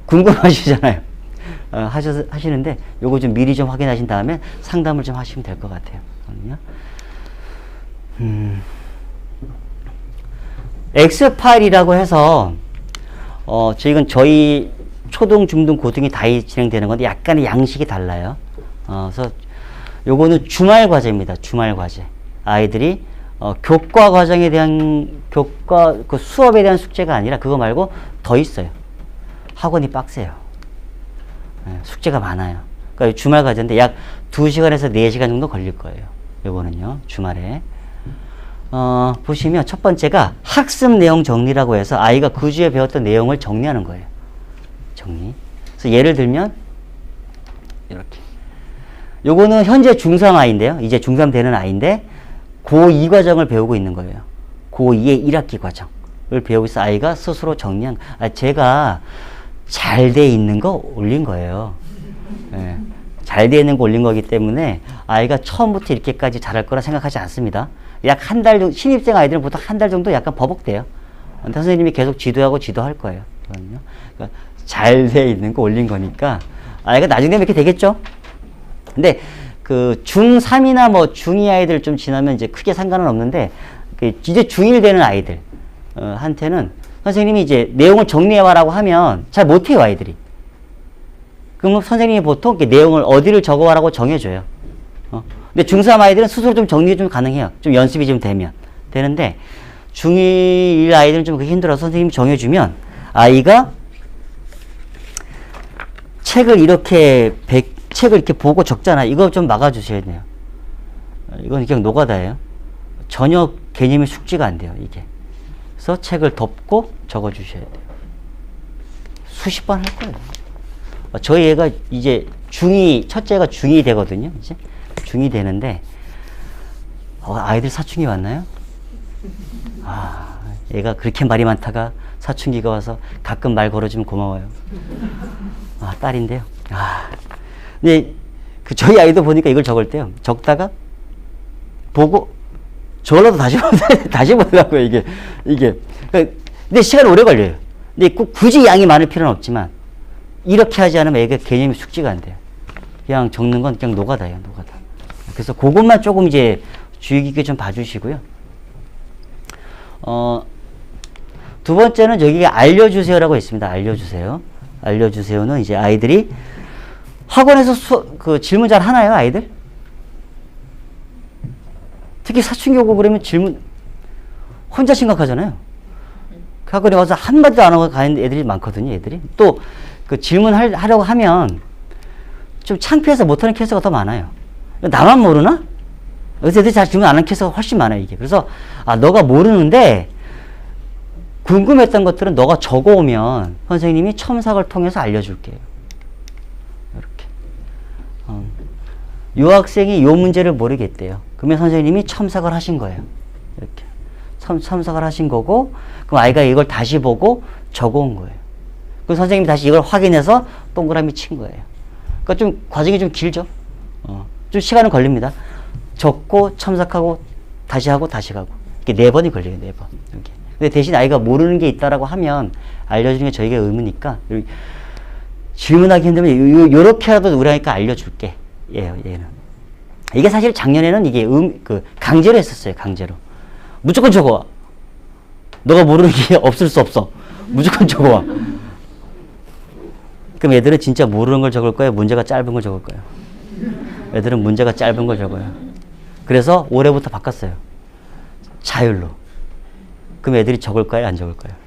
궁금하시잖아요. 하시는데 요거 좀 미리 좀 확인하신 다음에 상담을 좀 하시면 될 것 같아요. X파일이라고 해서 이건 저희 초등, 중등, 고등이 다 진행되는 건데 약간의 양식이 달라요. 그래서 요거는 주말 과제입니다. 주말 과제. 아이들이 교과 과정에 대한 그 수업에 대한 숙제가 아니라 그거 말고 더 있어요. 학원이 빡세요. 숙제가 많아요. 그러니까 주말 과제인데 약 2시간에서 4시간 정도 걸릴 거예요. 요거는요, 주말에. 보시면 첫 번째가 학습 내용 정리라고 해서 아이가 그 주에 배웠던 내용을 정리하는 거예요. 정리. 그래서 예를 들면, 이렇게. 요거는 현재 중3 아이인데요. 이제 중3 되는 아이인데, 고2 과정을 배우고 있는 거예요. 고2의 1학기 과정을 배우고 있어 아이가 스스로 정리한, 제가 잘 돼 있는 거 올린 거예요. 네. 잘 돼 있는 거 올린 거기 때문에 아이가 처음부터 이렇게까지 잘할 거라 생각하지 않습니다. 약 한 달 정도, 신입생 아이들은 보통 한 달 정도 약간 버벅대요. 근데 선생님이 계속 지도하고 지도할 거예요. 그러니까 잘 돼 있는 거 올린 거니까 아이가 나중에 되면 이렇게 되겠죠? 근데 그 중3이나 뭐 중2 아이들 좀 지나면 이제 크게 상관은 없는데 이제 중1 되는 아이들 한테는 선생님이 이제 내용을 정리해와라고 하면 잘 못해요, 아이들이. 그럼 선생님이 보통 내용을 어디를 적어와라고 정해줘요. 근데 중3 아이들은 스스로 좀 정리 좀 가능해요. 좀 연습이 좀 되는데 중1 아이들은 좀 그게 힘들어서 선생님이 정해주면 아이가 책을 이렇게 보고 적잖아요. 이거 좀 막아주셔야 돼요. 이건 그냥 노가다예요. 전혀 개념이 숙지가 안 돼요, 이게. 그래서 책을 덮고 적어주셔야 돼요. 수십 번 할 거예요. 저희 애가 이제 첫째가 중2 되거든요. 이제 중2 되는데, 아이들 사춘기 왔나요? 얘가 그렇게 말이 많다가 사춘기가 와서 가끔 말 걸어주면 고마워요. 딸인데요. 근데 저희 아이도 보니까 이걸 적을 때요. 적다가 보고 저라도 다시 보려고요, 이게. 근데 시간이 오래 걸려요. 근데 굳이 양이 많을 필요는 없지만, 이렇게 하지 않으면 애가 개념이 숙지가 안 돼요. 그냥 적는 건 그냥 노가다예요, 노가다. 그래서 그것만 조금 이제 주의 깊게 좀 봐주시고요. 두 번째는 여기에 알려주세요라고 있습니다. 알려주세요는 이제 아이들이 학원에서 질문 잘 하나요, 아이들? 특히 사춘기 오고 그러면 질문 혼자 심각하잖아요. 학원에 와서 한마디도 안 하고 가는 애들이 많거든요, 애들이. 또 그 질문하려고 하면 좀 창피해서 못하는 케이스가 더 많아요. 나만 모르나? 그래서 애들이 잘 질문 안 하는 케이스가 훨씬 많아요, 이게. 그래서, 너가 모르는데, 궁금했던 것들은 너가 적어오면 선생님이 첨삭을 통해서 알려줄게요. 이렇게. 요 학생이 요 문제를 모르겠대요. 그러면 선생님이 첨삭을 하신 거예요. 이렇게. 첨삭을 하신 거고, 그럼 아이가 이걸 다시 보고 적어온 거예요. 그럼 선생님이 다시 이걸 확인해서 동그라미 친 거예요. 그러니까 좀 과정이 좀 길죠. 좀 시간은 걸립니다. 적고 첨삭하고 다시 하고 다시 가고 이렇게 4번이 걸려요. 4번. 이렇게. 근데 대신 아이가 모르는 게 있다라고 하면 알려주는 게 저희가 의무니까 질문하기 힘들면 요렇게라도 우리 아이가 알려줄게. 얘는. 이게 사실 작년에는 이게 강제로 했었어요. 강제로. 무조건 적어와. 너가 모르는 게 없을 수 없어. 무조건 적어와. 그럼 애들은 진짜 모르는 걸 적을 거예요? 문제가 짧은 걸 적을 거예요? 애들은 문제가 짧은 걸 적어요. 그래서 올해부터 바꿨어요. 자율로. 그럼 애들이 적을 거예요? 안 적을 거예요?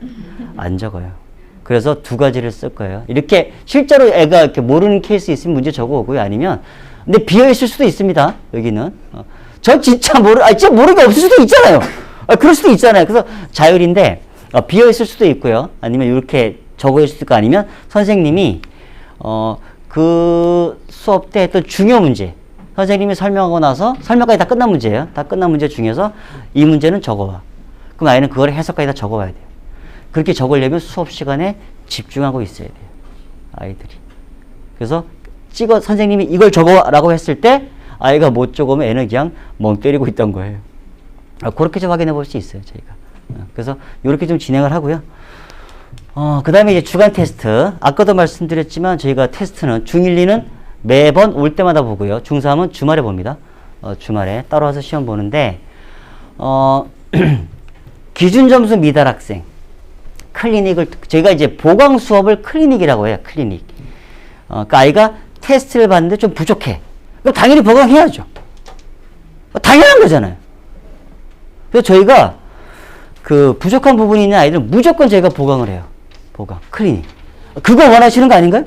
안 적어요. 그래서 2가지를 쓸 거예요. 이렇게 실제로 애가 이렇게 모르는 케이스 있으면 문제 적어오고요. 아니면 근데 비어 있을 수도 있습니다. 여기는. 저 진짜 진짜 모르는 게 없을 수도 있잖아요. 그럴 수도 있잖아요. 그래서 자율인데 비어 있을 수도 있고요. 아니면 이렇게 적어 있을 수도 있고 아니면 선생님이 그 수업 때 했던 중요 문제 선생님이 설명하고 나서 설명까지 다 끝난 문제예요. 다 끝난 문제 중에서 이 문제는 적어와. 그럼 아이는 그걸 해석까지 다 적어와야 돼요. 그렇게 적으려면 수업 시간에 집중하고 있어야 돼요. 아이들이. 그래서 선생님이 이걸 적어라고 했을 때 아이가 못 적으면 애는 그냥 멍 때리고 있던 거예요. 그렇게 좀 확인해 볼 수 있어요. 저희가. 그래서 이렇게 좀 진행을 하고요. 그 다음에 이제 주간 테스트. 아까도 말씀드렸지만 저희가 테스트는 중1, 2는 매번 올 때마다 보고요. 중3은 주말에 봅니다. 주말에 따로 와서 시험 보는데 기준 점수 미달 학생 클리닉을 저희가 이제 보강 수업을 클리닉이라고 해요. 클리닉. 그러니까 아이가 테스트를 봤는데 좀 부족해. 그럼 당연히 보강해야죠. 당연한 거잖아요. 그래서 저희가 그 부족한 부분이 있는 아이들은 무조건 저희가 보강을 해요. 보강, 클리닉. 그거 원하시는 거 아닌가요?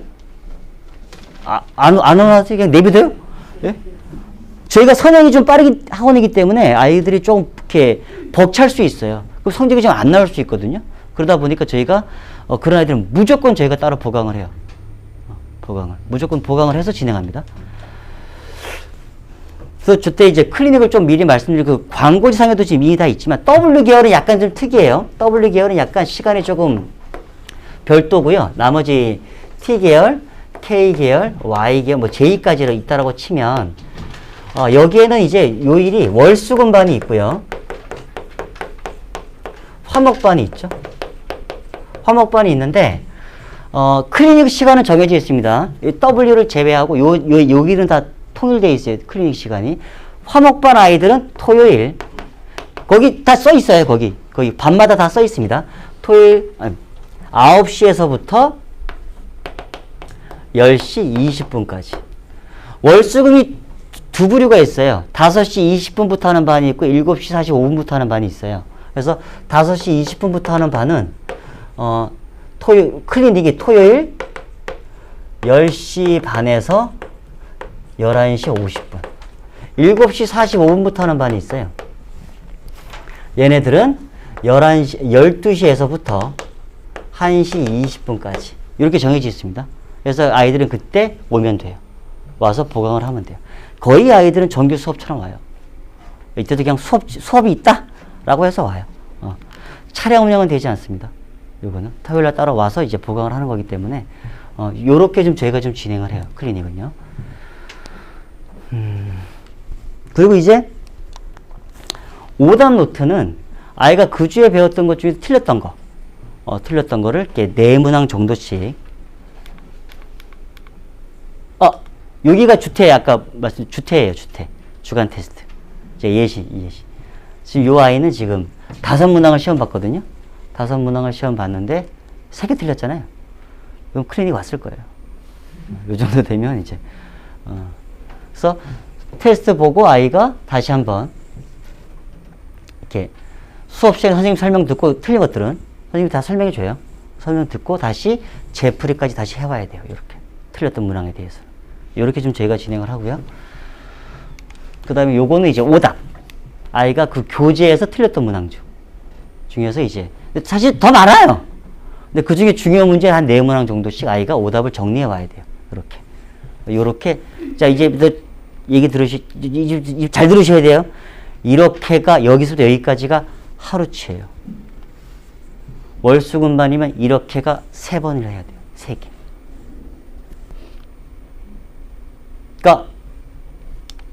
안 원하세요? 그냥 내비둬요? 예? 저희가 선행이 좀 빠르기 학원이기 때문에 아이들이 좀 이렇게 벅찰 수 있어요. 그럼 성적이 좀 안 나올 수 있거든요. 그러다 보니까 저희가 그런 아이들은 무조건 저희가 따로 보강을 해요. 무조건 보강을 해서 진행합니다. 그래서 저때 이제 클리닉을 좀 미리 말씀드리고 그 광고지상에도 지금 이미 다 있지만 W 계열은 약간 좀 특이해요. W 계열은 약간 시간이 조금 별도고요. 나머지 T 계열, K 계열, Y 계열, 뭐 J까지로 있다라고 치면 여기에는 이제 요일이 월수금반이 있고요. 화목반이 있죠. 화목반이 있는데 클리닉 시간은 정해져 있습니다. W를 제외하고 여기는 다 통일되어 있어요. 클리닉 시간이. 화목반 아이들은 토요일 거기 다 써 있어요. 거기 밤마다 다 써 있습니다. 토요일 9시에서부터 10시 20분까지. 월수금이 두 부류가 있어요. 5시 20분부터 하는 반이 있고 7시 45분부터 하는 반이 있어요. 그래서 5시 20분부터 하는 반은 클리닉이 토요일 10시 반에서 11시 50분. 7시 45분부터 하는 반이 있어요. 얘네들은 12시에서부터 1시 20분까지. 이렇게 정해져 있습니다. 그래서 아이들은 그때 오면 돼요. 와서 보강을 하면 돼요. 거의 아이들은 정규 수업처럼 와요. 이때도 그냥 수업이 있다? 라고 해서 와요. 차량 운영은 되지 않습니다. 요거는 토요일날 따로 와서 이제 보강을 하는 거기 때문에 요렇게 좀 저희가 좀 진행을 해요. 클리닉은요. 그리고 이제 오답 노트는 아이가 그 주에 배웠던 것 중에 틀렸던 거를 이렇게 4문항 정도씩. 여기가 주태, 아까 주태예요, 주태. 주간 테스트. 이제 예시. 지금 요 아이는 지금 5문항을 시험 봤거든요. 5문항을 시험 봤는데 3개 틀렸잖아요. 그럼 클리닉 왔을 거예요. 요 정도 되면 이제. 그래서 테스트 보고 아이가 다시 한번 이렇게 수업 시간에 선생님 설명 듣고 틀린 것들은 선생님이 다 설명해 줘요. 설명 듣고 다시 재풀이까지 다시 해와야 돼요. 이렇게 틀렸던 문항에 대해서. 이렇게 좀 저희가 진행을 하고요. 그 다음에 요거는 이제 오답. 아이가 그 교재에서 틀렸던 문항 중에서 이제 사실 더 많아요. 근데 그 중에 중요한 문제 한 4문항 정도씩 아이가 오답을 정리해 와야 돼요. 요렇게. 자, 이제 얘기 잘 들으셔야 돼요. 이렇게가 여기서부터 여기까지가 하루치예요. 월수금반이면 이렇게가 3번을 해야 돼요. 3개. 그러니까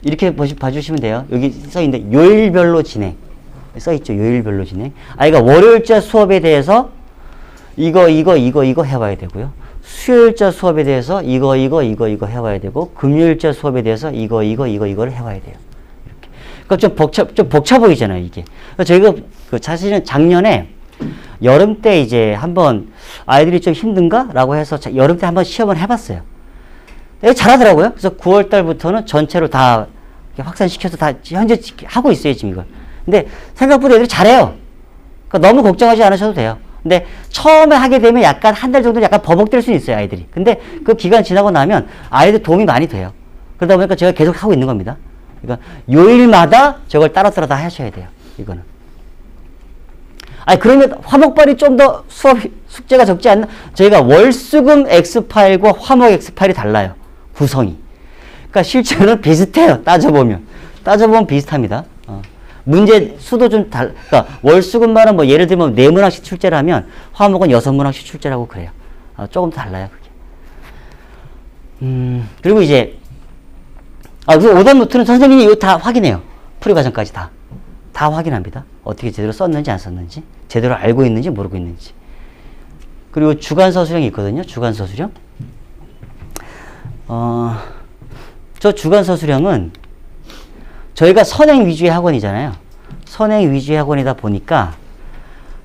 이렇게 봐주시면 돼요. 여기 써있는데 요일별로 진행. 써있죠. 요일별로 진행. 아이가 월요일자 수업에 대해서 이거 해봐야 되고요. 수요일자 수업에 대해서 이거 해봐야 되고, 금요일자 수업에 대해서 이거를 해봐야 돼요. 이렇게. 그러니까 좀 벅차 보이잖아요, 이게. 저희가 사실은 작년에 여름 때 이제 한번 아이들이 좀 힘든가? 라고 해서 여름 때 한번 시험을 해봤어요. 잘하더라고요. 그래서 9월 달부터는 전체로 다 확산시켜서 다 현재 하고 있어요, 지금 이걸. 근데 생각보다 애들이 잘해요. 그러니까 너무 걱정하지 않으셔도 돼요. 근데 처음에 하게 되면 약간 한 달 정도 약간 버벅될 수 있어요, 아이들이. 근데 그 기간 지나고 나면 아이들 도움이 많이 돼요. 그러다 보니까 제가 계속 하고 있는 겁니다. 그러니까 요일마다 저걸 따로 다 하셔야 돼요, 이거는. 아니, 그러면 화목반이 좀 더 숙제가 적지 않나? 저희가 월수금 X파일과 화목 X파일이 달라요, 구성이. 그러니까 실제로는 비슷해요, 따져보면 비슷합니다. 문제 수도 좀 그러니까 월수금반은 뭐 예를 들면 4문항씩 출제를 하면 화목은 6문항씩 출제라고 그래요. 조금 달라요, 그게. 그리고 이제 그 오답 노트는 선생님이 이거 다 확인해요. 풀이 과정까지 다 확인합니다. 어떻게 제대로 썼는지 안 썼는지, 제대로 알고 있는지 모르고 있는지. 그리고 주간서 수령이 있거든요. 주간서 수령. 저 주간서 수령은 저희가 선행 위주의 학원이잖아요. 선행 위주의 학원이다 보니까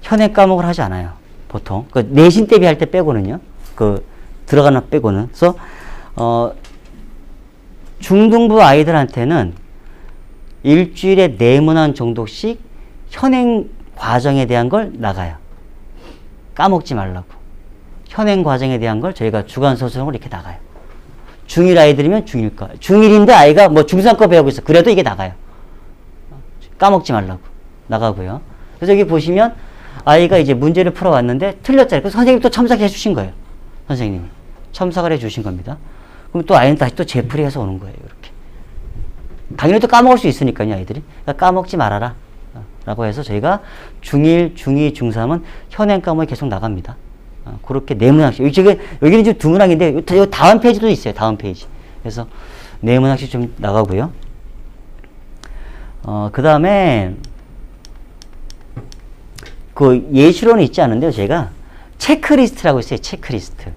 현행 과목을 하지 않아요, 보통. 내신 대비할 때 빼고는요. 들어가는 빼고는. 그래서 중등부 아이들한테는 일주일에 4문항 정도씩 현행 과정에 대한 걸 나가요. 까먹지 말라고. 현행 과정에 대한 걸 저희가 주간서 수령으로 이렇게 나가요. 중1 아이들이면 중1과. 중1인데 아이가 뭐 중3 거 배우고 있어. 그래도 이게 나가요. 까먹지 말라고. 나가고요. 그래서 여기 보시면 아이가 이제 문제를 풀어왔는데 틀렸잖아요. 그래서 선생님이 또 첨삭해 주신 거예요. 선생님이. 첨삭을 해 주신 겁니다. 그럼 또 아이는 다시 또 재풀이해서 오는 거예요. 이렇게. 당연히 또 까먹을 수 있으니까요, 아이들이. 그러니까 까먹지 말아라. 라고 해서 저희가 중1, 중2, 중3은 현행 과목이 계속 나갑니다. 그렇게 4문항씩. 여기는 지금 2문항인데, 요 다음 페이지도 있어요. 다음 페이지. 그래서 4문항씩 좀 나가고요. 그 다음에, 예시로는 있지 않은데요. 제가 체크리스트라고 있어요. 체크리스트.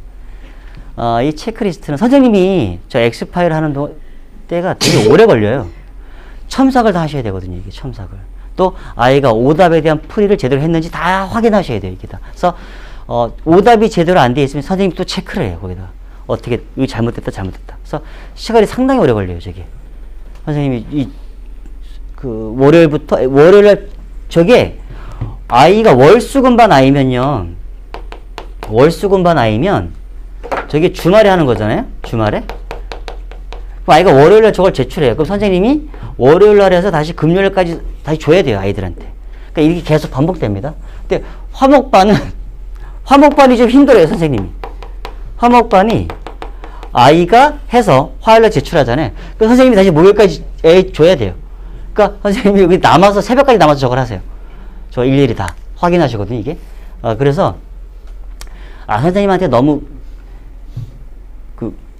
이 체크리스트는 선생님이 저 X파일 하는 때가 되게 오래 걸려요. 첨삭을 다 하셔야 되거든요. 이게 첨삭을. 또 아이가 오답에 대한 풀이를 제대로 했는지 다 확인하셔야 돼요. 이게 다. 그래서 오답이 제대로 안 돼 있으면 선생님이 또 체크를 해요. 거기다. 어떻게, 이거 잘못됐다. 그래서 시간이 상당히 오래 걸려요. 저게. 선생님이 월요일날 저게 아이가 월수금반 아이면 저게 주말에 하는 거잖아요. 주말에. 그럼 아이가 월요일날 저걸 제출해요. 그럼 선생님이 월요일날 해서 다시 금요일까지 다시 줘야 돼요. 아이들한테. 그러니까 이게 계속 반복됩니다. 근데 화목반이 좀 힘들어요. 선생님이. 화목반이 아이가 해서 화요일날 제출하잖아요. 그럼 선생님이 다시 목요일까지 줘야 돼요. 그러니까 선생님이 여기 남아서 새벽까지 남아서 저걸 하세요. 저 일일이 다 확인하시거든요. 이게. 그래서 선생님한테 너무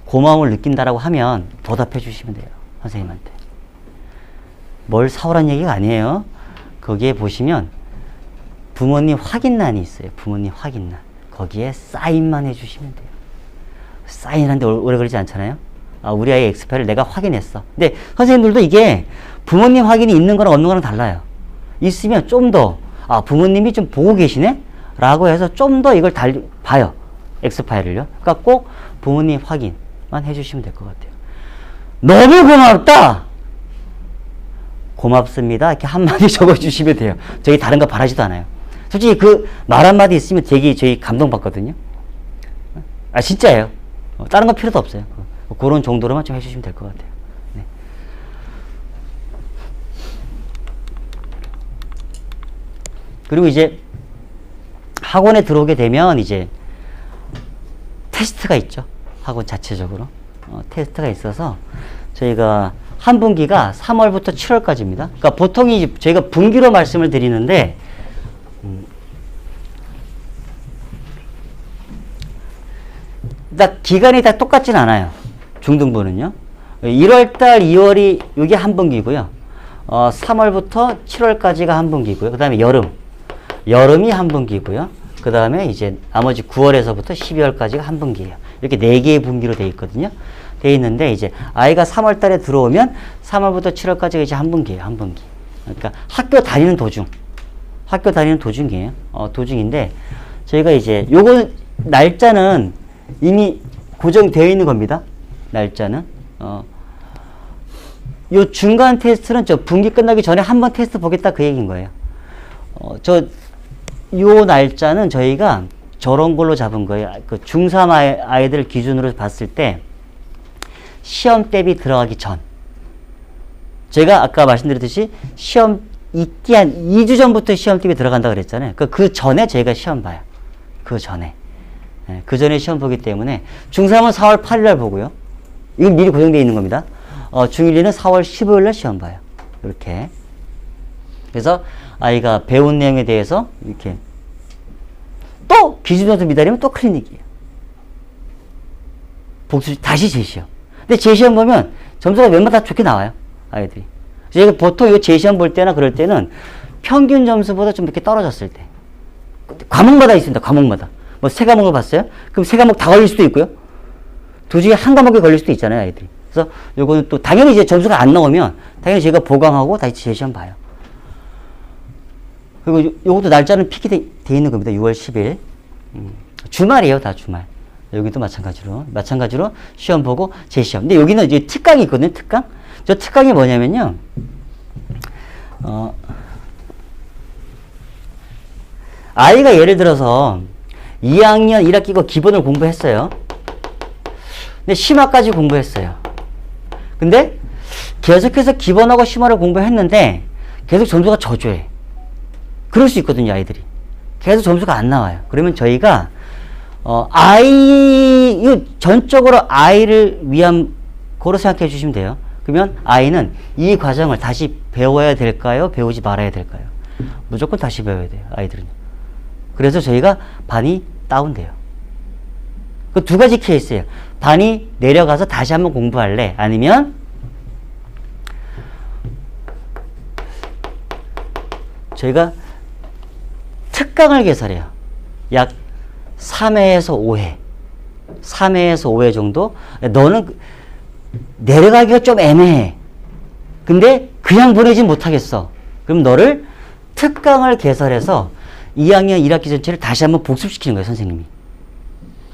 고마움을 느낀다라고 하면 보답해 주시면 돼요. 선생님한테. 뭘 사오란 얘기가 아니에요. 거기에 보시면 부모님 확인란이 있어요. 부모님 확인란. 거기에 사인만 해주시면 돼요. 사인하는데 오래 걸리지 않잖아요. 우리 아이 엑스파일을 내가 확인했어. 근데 선생님들도 이게 부모님 확인이 있는 거랑 없는 거랑 달라요. 있으면 좀 더 부모님이 좀 보고 계시네? 라고 해서 좀 더 이걸 봐요. 엑스파일을요. 그러니까 꼭 부모님 확인만 해주시면 될 것 같아요. 너무 고맙다! 고맙습니다. 이렇게 한마디 적어주시면 돼요. 저희 다른 거 바라지도 않아요. 솔직히 말 한마디 있으면 되게 저희 감동받거든요. 진짜예요. 다른 거 필요도 없어요. 그런 정도로만 좀 해주시면 될 것 같아요. 네. 그리고 이제 학원에 들어오게 되면 이제 테스트가 있죠. 학원 자체적으로. 테스트가 있어서 저희가 한 분기가 3월부터 7월까지입니다. 그러니까 보통 저희가 분기로 말씀을 드리는데, 딱 기간이 다 똑같진 않아요. 중등부는요. 1월달, 2월이 여기 한 분기고요. 3월부터 7월까지가 한 분기고요. 그 다음에 여름이 한 분기고요. 그 다음에 이제 나머지 9월에서부터 12월까지가 한 분기예요. 이렇게 4개의 분기로 되어 있거든요. 되어 있는데 이제 아이가 3월 달에 들어오면 3월부터 7월까지가 이제 한 분기예요. 한 분기. 그러니까 학교 다니는 도중이에요. 도중인데 저희가 이제 요거 날짜는 이미 고정되어 있는 겁니다. 날짜는. 요 중간 테스트는 저 분기 끝나기 전에 한번 테스트 보겠다 그 얘기인 거예요. 요 날짜는 저희가 저런 걸로 잡은 거예요. 그 중3 아이들 기준으로 봤을 때 시험 대비 들어가기 전. 제가 아까 말씀드렸듯이 시험 있기 한 2주 전부터 시험 대비 들어간다 그랬잖아요. 그 전에 저희가 시험 봐요. 그 전에. 그 전에 시험 보기 때문에 중3은 4월 8일 날 보고요. 이건 미리 고정되어 있는 겁니다. 중1, 2는 4월 15일 날 시험 봐요. 이렇게. 그래서 아이가 배운 내용에 대해서 이렇게 또 기준점수 미달이면 또 클리닉이에요. 복수 다시 재시험. 근데 재시험 보면 점수가 웬만하면 다 좋게 나와요. 아이들이. 저희가 보통 이 재시험 볼 때나 그럴 때는 평균 점수보다 좀 이렇게 떨어졌을 때. 과목마다 있습니다. 과목마다. 뭐 세 과목을 봤어요? 그럼 세 과목 다 걸릴 수도 있고요. 두 중에 한 과목에 걸릴 수도 있잖아요, 아이들이. 그래서 요거는 또 당연히 이제 점수가 안 나오면 당연히 제가 보강하고 다시 재시험 봐요. 그리고 요것도 날짜는 픽이 돼 있는 겁니다. 6월 10일. 주말이에요, 다 주말. 여기도 마찬가지로 시험 보고 재시험. 근데 여기는 이제 특강이 있거든요, 특강. 저 특강이 뭐냐면요. 아이가 예를 들어서 2학년 1학기고 기본을 공부했어요. 근데 심화까지 공부했어요. 근데 계속해서 기본하고 심화를 공부했는데 계속 점수가 저조해. 그럴 수 있거든요, 아이들이. 계속 점수가 안 나와요. 그러면 저희가 전적으로 아이를 위한 거로 생각해 주시면 돼요. 그러면 아이는 이 과정을 다시 배워야 될까요? 배우지 말아야 될까요? 무조건 다시 배워야 돼요, 아이들은. 그래서 저희가 반이 다운돼요. 그 두 가지 케이스예요. 반이 내려가서 다시 한번 공부할래? 아니면 저희가 특강을 개설해요. 약 3회에서 5회. 3회에서 5회 정도? 너는 내려가기가 좀 애매해. 근데 그냥 보내지 못하겠어. 그럼 너를 특강을 개설해서 2학년 1학기 전체를 다시 한번 복습시키는 거예요, 선생님이.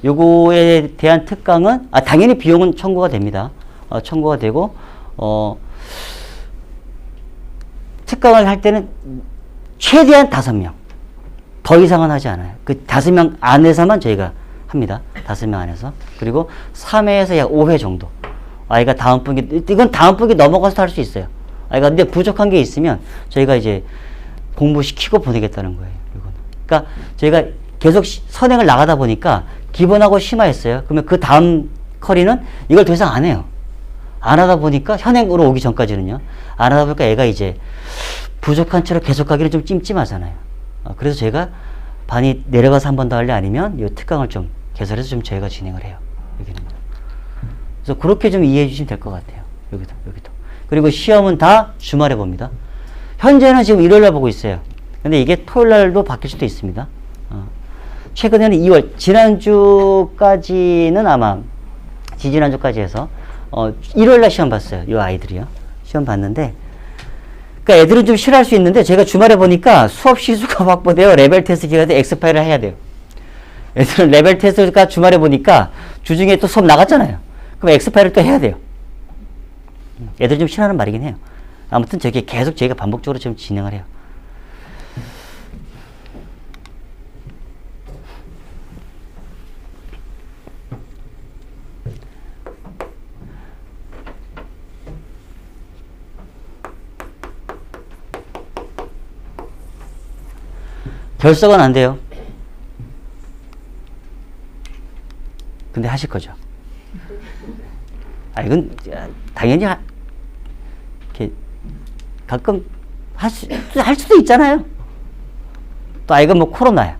요거에 대한 특강은, 당연히 비용은 청구가 됩니다. 청구가 되고, 특강을 할 때는 최대한 5명. 더 이상은 하지 않아요. 그 5명 안에서만 저희가 합니다. 5명 안에서. 그리고 3회에서 약 5회 정도. 아이가 다음 분기, 이건 다음 분기 넘어가서 할 수 있어요. 아이가 근데 부족한 게 있으면 저희가 이제 공부시키고 보내겠다는 거예요. 이거는. 그러니까 저희가 계속 선행을 나가다 보니까 기본하고 심화했어요. 그러면 그 다음 커리는 이걸 더 이상 안 해요. 안 하다 보니까 현행으로 오기 전까지는요. 안 하다 보니까 애가 이제 부족한 채로 계속 가기는 좀 찜찜하잖아요. 그래서 제가 반이 내려가서 한 번 더 할래? 아니면 이 특강을 좀 개설해서 좀 저희가 진행을 해요. 여기는. 그래서 그렇게 좀 이해해 주시면 될 것 같아요. 여기도. 그리고 시험은 다 주말에 봅니다. 현재는 지금 일요일날 보고 있어요. 근데 이게 토요일날도 바뀔 수도 있습니다. 최근에는 2월, 지난주까지는 아마, 지지난주까지 해서, 일요일날 시험 봤어요. 이 아이들이요. 시험 봤는데, 그러니까 애들은 좀 싫어할 수 있는데, 제가 주말에 보니까 수업 시수가 확보돼요. 레벨 테스트 기간에 엑스파일을 해야 돼요. 애들은 레벨 테스트가 주말에 보니까 주중에 또 수업 나갔잖아요. 그럼 엑스파일을 또 해야 돼요. 애들 좀 싫어하는 말이긴 해요. 아무튼 저게 계속 저희가 반복적으로 좀 진행을 해요. 결석은 안 돼요. 근데 하실 거죠. 이건 당연히 이렇게 가끔 할 수도 있잖아요. 또 아이가 뭐 코로나야.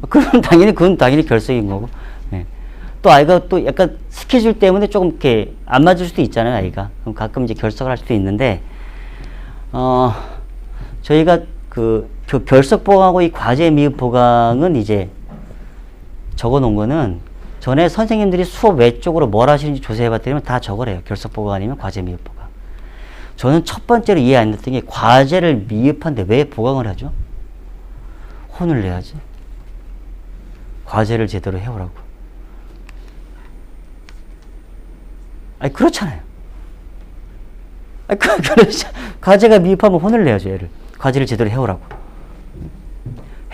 그럼 그건 당연히 결석인 거고. 네. 또 아이가 또 약간 스케줄 때문에 조금 이렇게 안 맞을 수도 있잖아요, 아이가. 그럼 가끔 이제 결석을 할 수도 있는데, 저희가 그 결석 보강하고 이 과제 미흡 보강은 이제 적어 놓은 거는 전에 선생님들이 수업 외적으로 뭘 하시는지 조사해 봤더니 다 적으래요. 결석 보강 아니면 과제 미흡 보강. 저는 첫 번째로 이해 안 됐던 게 과제를 미흡한데 왜 보강을 하죠? 혼을 내야지. 과제를 제대로 해오라고. 그렇잖아요. 과제가 미흡하면 혼을 내야죠, 얘를. 과제를 제대로 해오라고.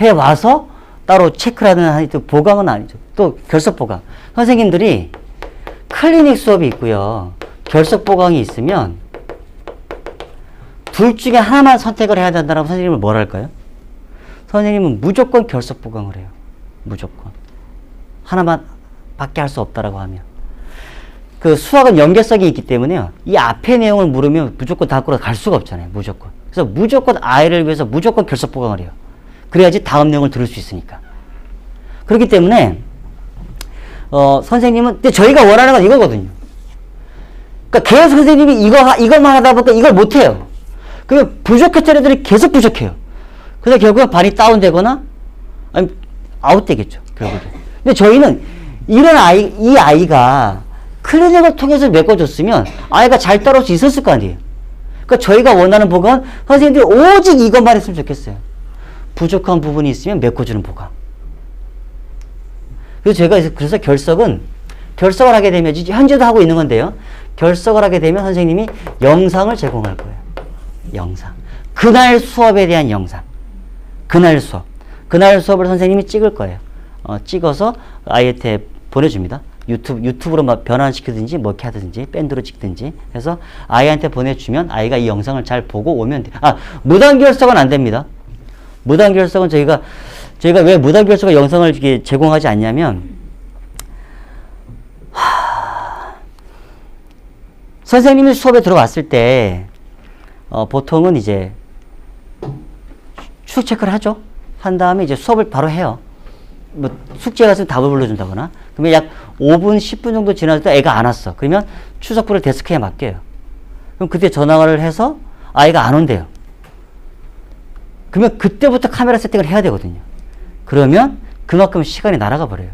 해와서 따로 체크를 하는 보강은 아니죠. 또 결석 보강. 선생님들이 클리닉 수업이 있고요. 결석 보강이 있으면 둘 중에 하나만 선택을 해야 된다라고 선생님은 뭘 할까요? 선생님은 무조건 결석 보강을 해요. 무조건. 하나만 밖에 할 수 없다라고 하면. 그 수학은 연계성이 있기 때문에요. 이 앞에 내용을 물으면 무조건 다음으로 갈 수가 없잖아요. 무조건. 그래서 무조건 아이를 위해서 무조건 결석 보강을 해요. 그래야지 다음 내용을 들을 수 있으니까. 그렇기 때문에 선생님은 근데 저희가 원하는 건 이거거든요. 그러니까 계속 선생님이 이것만 하다 보니까 이걸 못 해요. 그러면 부족했던 애들이 계속 부족해요. 그래서 결국은 반이 다운되거나 아니 아웃되겠죠. 결국에. 근데 저희는 이 아이가 클리닉을 통해서 메꿔줬으면 아이가 잘 따라올 수 있었을 거 아니에요. 그러니까 저희가 원하는 보강은 선생님들이 오직 이것만 했으면 좋겠어요. 부족한 부분이 있으면 메꿔주는 보강. 그래서 제가 그래서 결석을 하게 되면 현재도 하고 있는 건데요. 결석을 하게 되면 선생님이 영상을 제공할 거예요. 영상. 그날 수업에 대한 영상. 그날 수업을 선생님이 찍을 거예요. 찍어서 아이한테 보내줍니다. 유튜브로 막 변환시키든지 뭐 이렇게 하든지 밴드로 찍든지 해서 아이한테 보내주면 아이가 이 영상을 잘 보고 오면 돼요. 무단 결석은 안 됩니다. 무단 결석은 저희가 왜 무단 결석과 영상을 이렇게 제공하지 않냐면 선생님이 수업에 들어왔을 때 보통은 이제 추적 체크를 하죠. 한 다음에 이제 수업을 바로 해요. 뭐 숙제가 있으면 답을 불러준다거나 그러면 약 5분, 10분 정도 지났을 때 애가 안 왔어. 그러면 추석부를 데스크에 맡겨요. 그럼 그때 전화를 해서 아이가 안 온대요. 그러면 그때부터 카메라 세팅을 해야 되거든요. 그러면 그만큼 시간이 날아가 버려요.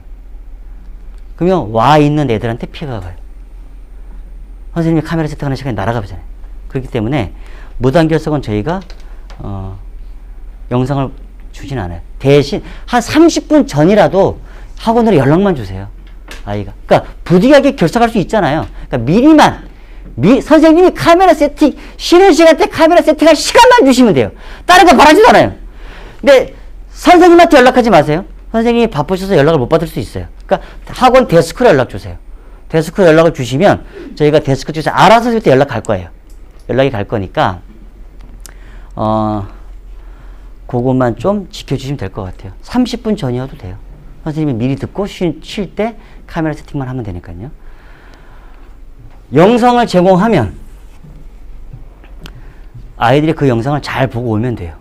그러면 와 있는 애들한테 피해가 가요. 선생님이 카메라 세팅하는 시간이 날아가 버잖아요. 그렇기 때문에 무단 결석은 저희가 영상을 주진 않아요. 대신 한 30분 전이라도 학원으로 연락만 주세요. 아이가. 그러니까 부득이하게 결석할 수 있잖아요. 그러니까 선생님이 카메라 세팅, 쉬는 시간 때 카메라 세팅할 시간만 주시면 돼요. 다른 거 바라지도 않아요. 근데 선생님한테 연락하지 마세요. 선생님이 바쁘셔서 연락을 못 받을 수 있어요. 그러니까 학원 데스크로 연락 주세요. 데스크로 연락을 주시면 저희가 데스크 쪽에서 알아서 그때 연락 갈 거예요. 연락이 갈 거니까 그것만 좀 지켜주시면 될 것 같아요. 30분 전이어도 돼요. 선생님이 미리 듣고 쉴 때 카메라 세팅만 하면 되니까요. 영상을 제공하면 아이들이 그 영상을 잘 보고 오면 돼요.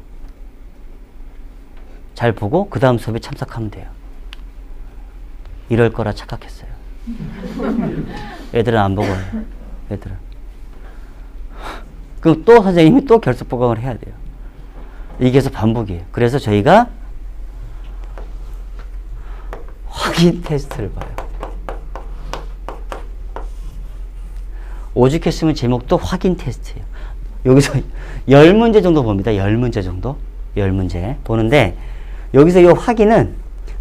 잘 보고 그 다음 수업에 참석하면 돼요. 이럴 거라 착각했어요. 애들은 안 보고 와요. 애들은. 그럼 또 선생님이 또 결석 보강을 해야 돼요. 이게 계속 반복이에요. 그래서 저희가 확인 테스트를 봐요. 오죽했으면 제목도 확인 테스트예요. 여기서 10문제 정도 봅니다. 10문제 정도. 10문제 보는데 여기서 이 확인은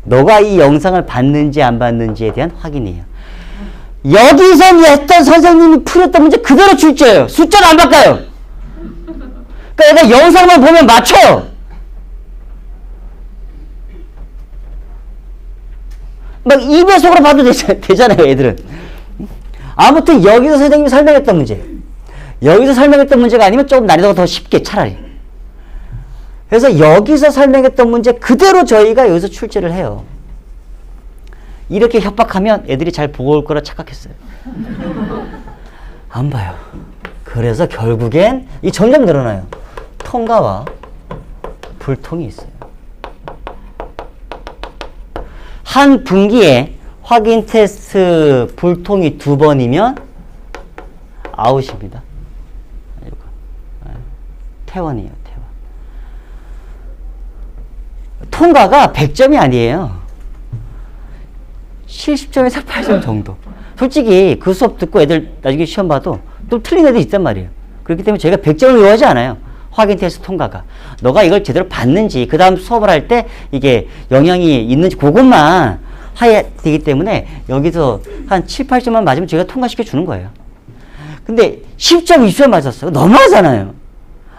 너가 이 영상을 봤는지 안 봤는지에 대한 확인이에요. 여기서 했던 선생님이 풀었던 문제 그대로 출제해요. 숫자를 안 바꿔요. 그러니까 얘가 영상만 보면 맞춰요. 막 2배속으로 봐도 되잖아요, 애들은. 아무튼 여기서 선생님이 설명했던 문제. 여기서 설명했던 문제가 아니면 조금 난이도가 더 쉽게 차라리. 그래서 여기서 설명했던 문제 그대로 저희가 여기서 출제를 해요. 이렇게 협박하면 애들이 잘 보고 올 거라 착각했어요. 안 봐요. 그래서 결국엔 이 점점 늘어나요. 통과와 불통이 있어요. 한 분기에 확인 테스트 불통이 2번이면 아웃입니다. 퇴원이에요. 퇴원. 통과가 100점이 아니에요. 70점에서 80점 정도. 솔직히 그 수업 듣고 애들 나중에 시험 봐도 또 틀린 애들 있단 말이에요. 그렇기 때문에 저희가 100점을 요하지 않아요. 확인 테스트 통과가. 너가 이걸 제대로 봤는지, 그 다음 수업을 할 때 이게 영향이 있는지 그것만 해야 되기 때문에 여기서 한 7, 8점만 맞으면 저희가 통과시켜 주는 거예요. 근데 10점, 20점 맞았어요. 너무하잖아요.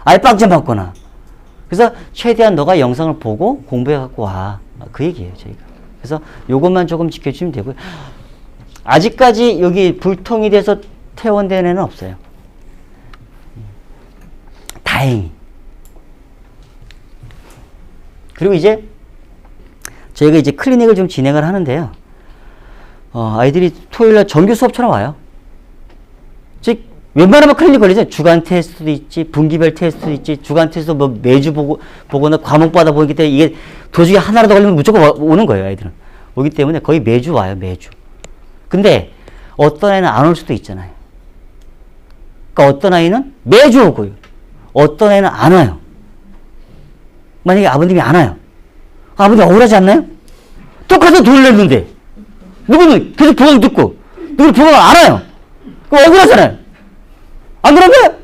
알빵점 받거나. 그래서 최대한 너가 영상을 보고 공부해 갖고 와. 그 얘기예요, 저희가. 그래서 요것만 조금 지켜주시면 되고요. 아직까지 여기 불통이 돼서 퇴원된 애는 없어요. 다행히. 그리고 이제 저희가 이제 클리닉을 좀 진행을 하는데요. 아이들이 토요일날 정규 수업처럼 와요. 즉 웬만하면 클리닉 걸리죠. 주간 테스트도 있지, 분기별 테스트도 있지, 주간 테스트 뭐 매주 보거나 과목마다 보기 때문에 이게 도중에 하나라도 걸리면 무조건 오는 거예요, 아이들은. 오기 때문에 거의 매주 와요, 매주. 근데 어떤 아이는 안 올 수도 있잖아요. 그러니까 어떤 아이는 매주 오고요. 어떤 애는 안 와요. 만약에 아버님이 안 와요. 아버님 억울하지 않나요? 똑같은 돈을 냈는데 누구는 계속 보강 듣고 누구는 보강 안 와요. 그럼 억울하잖아요. 안 그런가요?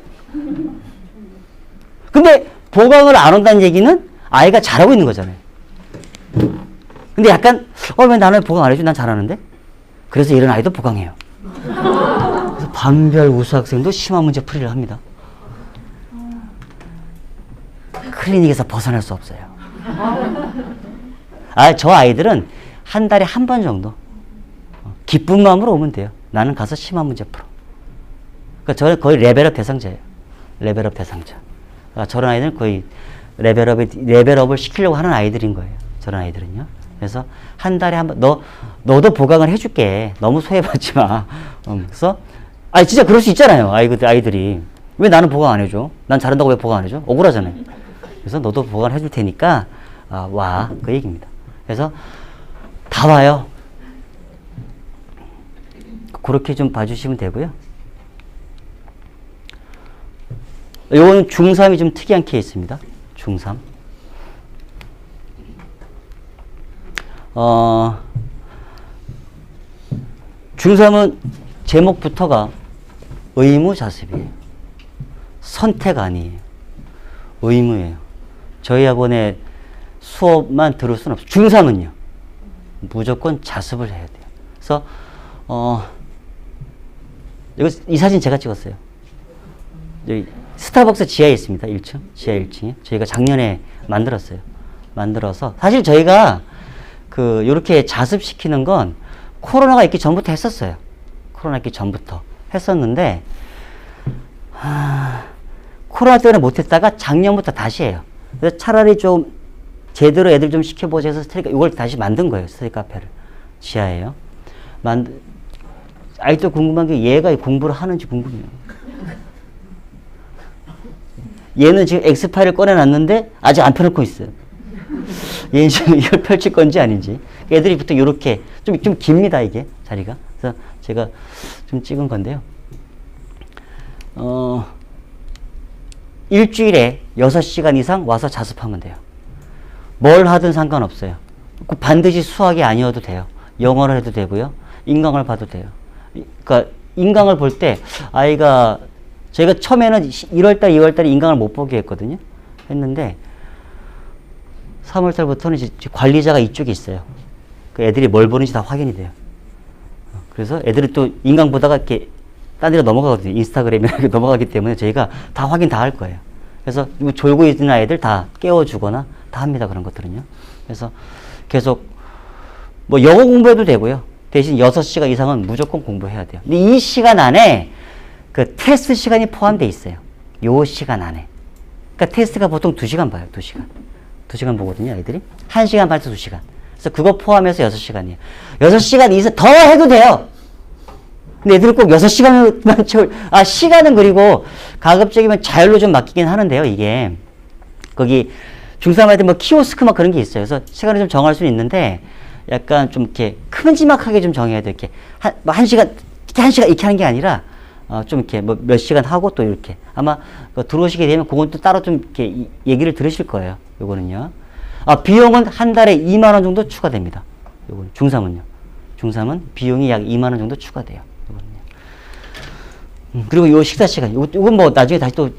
근데 보강을 안 온다는 얘기는 아이가 잘하고 있는 거잖아요. 근데 약간 왜 나는 보강 안 해줘? 난 잘하는데? 그래서 이런 아이도 보강해요. 그래서 반별 우수 학생도 심한 문제 풀이를 합니다. 클리닉에서 벗어날 수 없어요. 저 아이들은 한 달에 한 번 정도 기쁜 마음으로 오면 돼요. 나는 가서 심한 문제 풀어. 그러니까 저는 거의 레벨업 대상자예요. 레벨업 대상자. 저런 아이들은 거의 레벨업을 시키려고 하는 아이들인 거예요. 저런 아이들은요. 그래서 한 달에 한 번, 너도 보강을 해줄게. 너무 소외받지 마. 그래서, 진짜 그럴 수 있잖아요. 아이들이. 왜 나는 보강 안 해줘? 난 잘한다고 왜 보강 안 해줘? 억울하잖아요. 그래서 너도 보강 해줄 테니까, 와. 그 얘기입니다. 그래서 다 와요. 그렇게 좀 봐주시면 되고요. 요거는 중3이 좀 특이한 케이스입니다. 중3. 중3은 제목부터가 의무자습이에요. 선택 아니에요. 의무예요. 저희 학원에 수업만 들을 수는 없어요. 중3은요. 무조건 자습을 해야 돼요. 그래서 이 사진 제가 찍었어요. 여기 스타벅스 지하에 있습니다. 1층. 지하 1층에. 저희가 작년에 만들었어요. 만들어서 사실 저희가 요렇게 자습시키는 건 코로나가 있기 전부터 했었어요. 코로나 있기 전부터 했었는데 코로나 때문에 못했다가 작년부터 다시 해요. 그래서 차라리 좀 제대로 애들 좀 시켜보자 해서 이걸 다시 만든 거예요. 스터디 카페를. 지하에요. 아직도 궁금한 게 얘가 공부를 하는지 궁금해요. 얘는 지금 X파일을 꺼내놨는데 아직 안 펴놓고 있어요. 얘는 지금 이걸 펼칠 건지 아닌지. 애들이 보통 이렇게 좀 깁니다, 이게 자리가. 그래서 제가 좀 찍은 건데요. 일주일에 6시간 이상 와서 자습하면 돼요. 뭘 하든 상관없어요. 반드시 수학이 아니어도 돼요. 영어를 해도 되고요. 인강을 봐도 돼요. 그러니까 인강을 볼 때 아이가 저희가 처음에는 1월달, 2월달에 인강을 못 보게 했거든요. 했는데 3월달부터는 이제 관리자가 이쪽에 있어요. 그 애들이 뭘 보는지 다 확인이 돼요. 그래서 애들이 또 인강 보다가 이렇게 딴 데로 넘어가거든요. 인스타그램에 이렇게 넘어가기 때문에 저희가 다 확인 다 할 거예요. 그래서 졸고 있는 아이들 다 깨워주거나 다 합니다. 그런 것들은요. 그래서 계속 뭐 영어 공부해도 되고요. 대신 6시간 이상은 무조건 공부해야 돼요. 근데 이 시간 안에 그 테스트 시간이 포함되어 있어요. 요 시간 안에. 그러니까 테스트가 보통 2시간 봐요. 2시간. 2시간 보거든요, 아이들이. 1시간 반에서 2시간. 그래서 그거 포함해서 6시간이에요. 6시간 이상 더 해도 돼요. 근데 애들은 꼭 6시간만 채울, 시간은 그리고 가급적이면 자율로 좀 맡기긴 하는데요, 이게. 거기 중3 아이들 뭐 키오스크 막 그런 게 있어요. 그래서 시간을 좀 정할 수는 있는데 약간 좀 이렇게 큼지막하게 좀 정해야 돼요. 이렇게 한 시간 이렇게 하는 게 아니라 좀 이렇게 뭐 몇 시간 하고 또 이렇게. 아마 들어오시게 되면 그건 또 따로 좀 이렇게 얘기를 들으실 거예요. 요거는요. 비용은 한 달에 2만 원 정도 추가됩니다. 요거는 중3은요. 중3은 비용이 약 2만 원 정도 추가돼요. 요거는요. 그리고 요 식사 시간. 요건 뭐 나중에 다시 또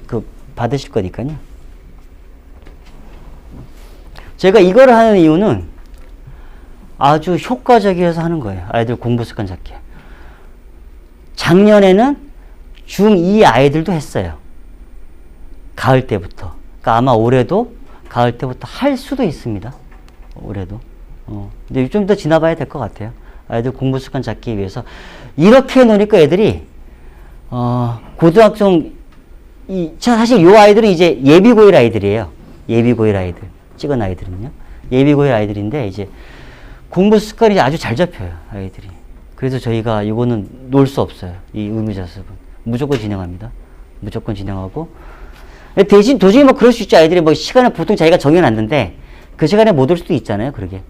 받으실 거니까요. 제가 이걸 하는 이유는 아주 효과적이어서 하는 거예요. 아이들 공부 습관 잡기. 작년에는 중2 아이들도 했어요. 가을 때부터. 그러니까 아마 올해도 가을 때부터 할 수도 있습니다. 올해도. 근데 좀 더 지나봐야 될 것 같아요. 아이들 공부 습관 잡기 위해서. 이렇게 놓으니까 애들이, 고등학생, 사실 요 아이들은 이제 예비고일 아이들이에요. 예비고일 아이들. 찍은 아이들은요. 예비고일 아이들인데, 이제 공부 습관이 아주 잘 잡혀요. 아이들이. 그래서 저희가 이거는 놓을 수 없어요. 이 의무자습은. 무조건 진행합니다. 무조건 진행하고. 대신 도중에 뭐 그럴 수 있죠. 아이들이 뭐 시간을 보통 자기가 정해놨는데 그 시간에 못 올 수도 있잖아요. 그러게.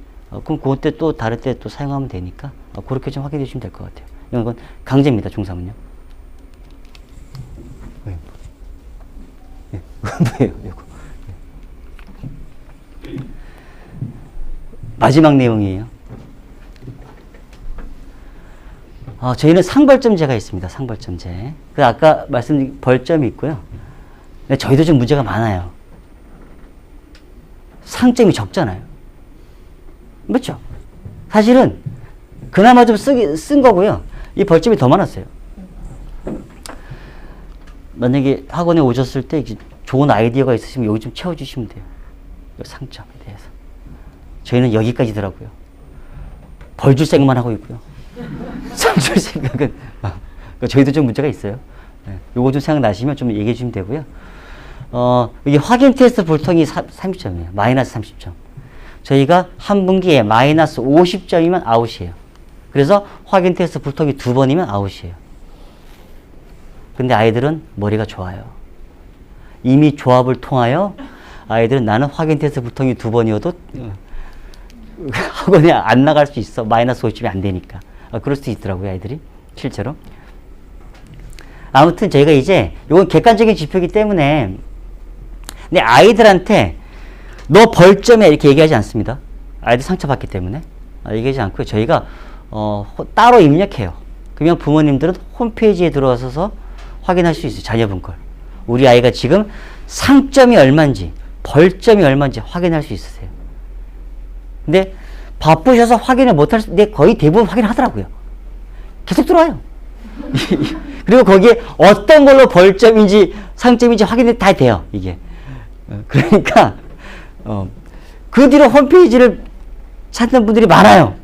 그럼 그때 또 다를 때 또 사용하면 되니까 그렇게 좀 확인해 주시면 될 것 같아요. 이건 강제입니다. 중3은요. 뭐예요? 이거. 마지막 내용이에요. 저희는 상벌점제가 있습니다. 상벌점제. 아까 말씀드린 벌점이 있고요. 근데 저희도 좀 문제가 많아요. 상점이 적잖아요. 맞죠? 사실은 그나마 좀 쓴 거고요. 이 벌점이 더 많았어요. 만약에 학원에 오셨을 때 좋은 아이디어가 있으시면 여기 좀 채워주시면 돼요. 상점에 대해서. 저희는 여기까지더라고요. 벌 줄 생각만 하고 있고요. 상 줄 생각은 저희도 좀 문제가 있어요. 요거 좀 생각나시면 좀 얘기해 주시면 되고요. 이게 확인 테스트 불통이 30점이에요. 마이너스 30점. 저희가 한 분기에 마이너스 50점이면 아웃이에요. 그래서 확인 테스트 불통이 2번이면 아웃이에요. 근데 아이들은 머리가 좋아요. 이미 조합을 통하여 아이들은 나는 확인 테스트 불통이 2번이어도 학원에 안 나갈 수 있어. 마이너스 50점이 안 되니까. 그럴 수도 있더라고요, 아이들이. 실제로. 아무튼 저희가 이제 이건 객관적인 지표이기 때문에 근데 아이들한테 너 벌점에 이렇게 얘기하지 않습니다. 아이들 상처받기 때문에 얘기하지 않고요. 저희가 따로 입력해요. 그러면 부모님들은 홈페이지에 들어와서 확인할 수 있어요. 자녀분 걸. 우리 아이가 지금 상점이 얼마인지 벌점이 얼마인지 확인할 수 있으세요. 근데 바쁘셔서 확인을 못할 수, 근데 거의 대부분 확인하더라고요. 계속 들어와요. 그리고 거기에 어떤 걸로 벌점인지 상점인지 확인이 다 돼요. 이게. 그러니까 그 뒤로 홈페이지를 찾는 분들이 많아요.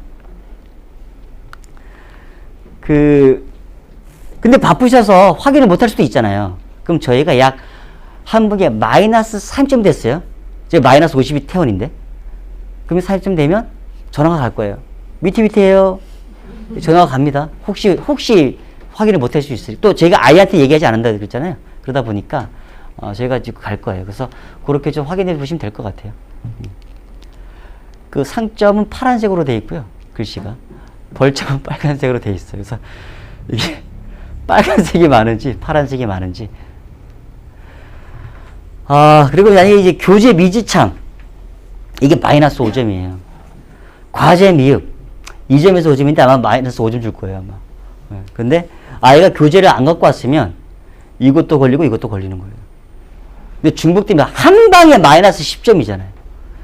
근데 바쁘셔서 확인을 못할 수도 있잖아요. 그럼 저희가 약 한 분기에 마이너스 30점 됐어요. 이제 마이너스 50이 태원인데. 그러면 30점 되면 전화가 갈 거예요. 미티미티예요. 전화가 갑니다. 혹시 확인을 못할 수 있어요. 또 제가 아이한테 얘기하지 않는다 그랬잖아요. 그러다 보니까 저희가 지금 갈 거예요. 그래서 그렇게 좀 확인해 보시면 될 것 같아요. 그 상점은 파란색으로 되어 있고요. 글씨가. 벌점은 빨간색으로 되어 있어요. 그래서 이게 빨간색이 많은지 파란색이 많은지. 그리고 만약에 이제 교재 미지참 이게 마이너스 5점이에요. 과제 미흡 2점에서 5점인데 아마 마이너스 5점 줄 거예요. 아마. 근데 아이가 교재를 안 갖고 왔으면 이것도 걸리고 이것도 걸리는 거예요. 근데 중복되면 한 방에 마이너스 10점이잖아요.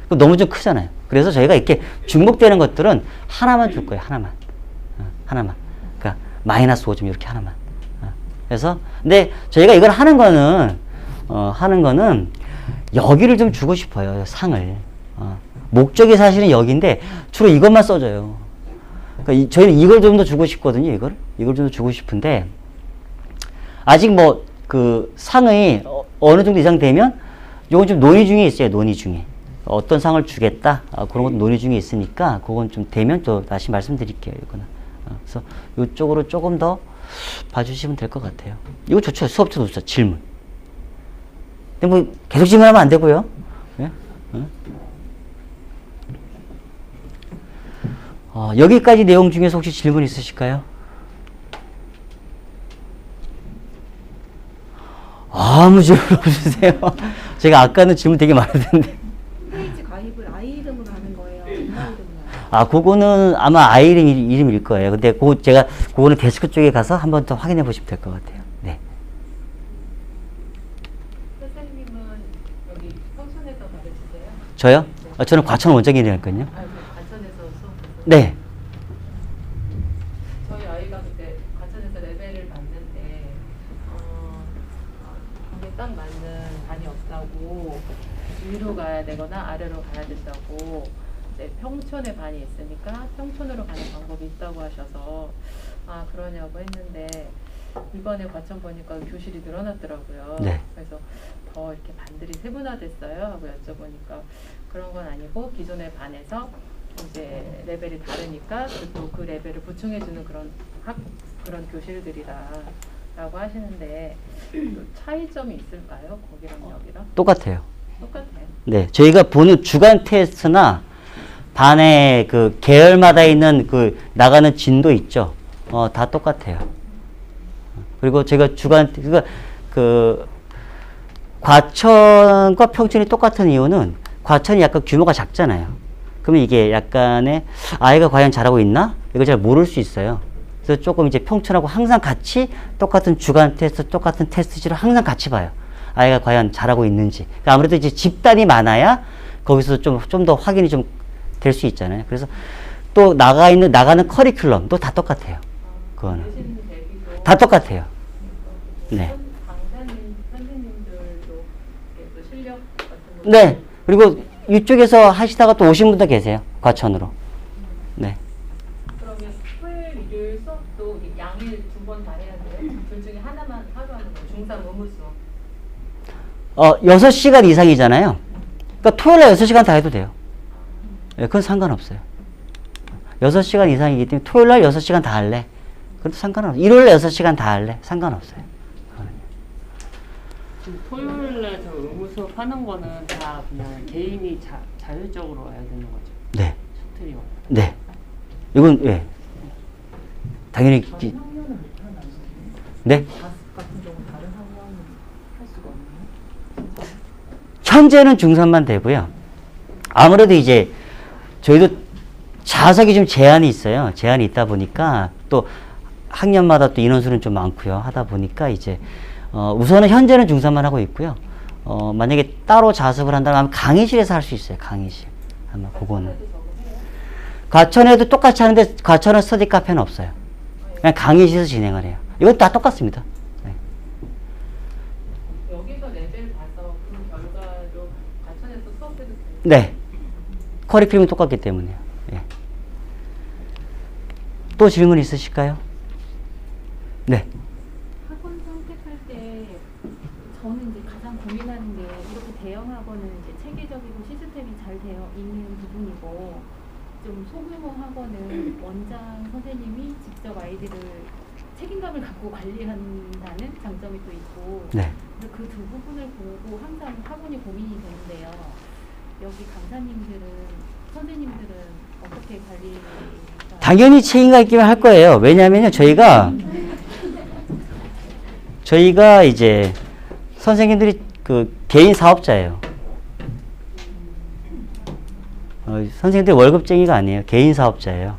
그럼 너무 좀 크잖아요. 그래서 저희가 이렇게 중복되는 것들은 하나만 줄 거예요. 하나만. 하나만. 그러니까 마이너스 5점 이렇게 하나만. 그래서 근데 저희가 이걸 하는 거는 여기를 좀 주고 싶어요. 상을. 목적이 사실은 여기인데 주로 이것만 써줘요. 그러니까 저희는 이걸 좀 더 주고 싶거든요. 이걸 좀 더 주고 싶은데 아직 뭐 그 상의 어느 정도 이상 되면 요건 좀 논의 중에 있어요. 논의 중에. 어떤 상을 주겠다. 그런 것도 논의 중에 있으니까 그건 좀 되면 또 다시 말씀드릴게요. 이거는. 그래서 이쪽으로 조금 더 봐주시면 될 것 같아요. 이거 좋죠. 수업도 좋죠. 질문. 근데 뭐 계속 질문하면 안 되고요. 네? 여기까지 내용 중에서 혹시 질문 있으실까요? 아무 질문 없으세요? 제가 아까는 질문 되게 많았는데. 페이지 가입을 아이 이름으로 하는 거예요? 엄마 이름으로 하는 거예요? 그거는 아마 아이 이름일 거예요. 근데 그거는 데스크 쪽에 가서 한 번 더 확인해 보시면 될 것 같아요. 네. 선생님은 여기 평촌에서 가르치세요? 저요? 저는 과천 원장님이라니까요. 과천에서 수업. 네. 저희 아이가 그때 과천에서 레벨을 봤는데 거기에 딱 맞는 반이 없다고 위로 가야 되거나 아래로 가야 된다고 이제 평촌에 반이 있으니까 평촌으로 가는 방법이 있다고 하셔서 그러냐고 했는데 이번에 과천 보니까 교실이 늘어났더라고요. 네. 그래서 더 이렇게 반들이 세분화됐어요 하고 여쭤보니까 그런 건 아니고 기존의 반에서 이제 레벨이 다르니까 또 그 레벨을 보충해주는 그런 교실들이다라고 하시는데 또 차이점이 있을까요? 거기랑 여기랑? 똑같아요. 똑같아요. 네. 저희가 보는 주간 테스트나 반의 그 계열마다 있는 그 나가는 진도 있죠. 다 똑같아요. 그리고 제가 그러니까 그 과천과 평촌이 똑같은 이유는 과천이 약간 규모가 작잖아요. 그러면 이게 약간의 아이가 과연 잘하고 있나? 이걸 잘 모를 수 있어요. 그래서 조금 이제 평촌하고 항상 같이 똑같은 주간 테스트, 똑같은 테스트지를 항상 같이 봐요. 아이가 과연 잘하고 있는지. 그러니까 아무래도 이제 집단이 많아야 거기서 좀 더 확인이 좀 될 수 있잖아요. 그래서 또 나가는 커리큘럼도 다 똑같아요. 그거는. 다 똑같아요. 네. 강사님, 선생님들도 또 실력 같은 거. 네. 그리고 이쪽에서 하시다가 또 오신 분도 계세요. 과천으로. 네. 그러면 토요일, 일요일 수업도 양일 2번 다 해야 돼요? 둘 중에 하나만 하루 하는 거예요? 중3 의무 수업. 6시간 이상이잖아요. 그러니까 토요일 날 6시간 다 해도 돼요. 네, 그건 상관없어요. 6시간 이상이기 때문에 토요일 날 6시간 다 할래. 그것도 상관없어요. 일요일 날 6시간 다 할래. 상관없어요. 지금 토요일 날 저 의무 수업 하는 거는 다 그냥 개인이 자율적으로 와야 되는 거죠. 네. 셔틀이 와. 네. 이건, 예. 당연히, 네. 현재는 중3만 되고요. 아무래도 이제 저희도 자석이 좀 제한이 있어요. 제한이 있다 보니까 또 학년마다 또 인원수는 좀 많고요. 하다 보니까 이제 우선은 현재는 중3만 하고 있고요. 만약에 따로 자습을 한다면 아마 강의실에서 할 수 있어요. 강의실. 아마 그거는. 과천에도 똑같이 하는데 과천은 스터디 카페는 없어요. 그냥 강의실에서 진행을 해요. 이건 다 똑같습니다. 네. 여기서 레벨 봐서 그 결과로 과천에서 수업해도 돼요? 네. 커리큘럼이 똑같기 때문에요. 예. 또 질문 있으실까요? 네. 학원 선택할 때 저는 이제 가장 고민하는 게 이렇게 대형 학원은 이제 체계적이고 시스템이 잘 되어 있는 부분이고 좀 소규모 학원은 원장 선생님이 직접 아이들을 책임감을 갖고 관리한다는 장점이 또 있고 네. 그 두 부분을 보고 항상 학원이 고민이 되는데요. 여기 강사님들은 선생님들은 어떻게 관리가 당연히 책임감 있기만 할 거예요. 왜냐하면 저희가 이제 선생님들이 그 개인 사업자예요. 선생님들 월급쟁이가 아니에요. 개인 사업자예요.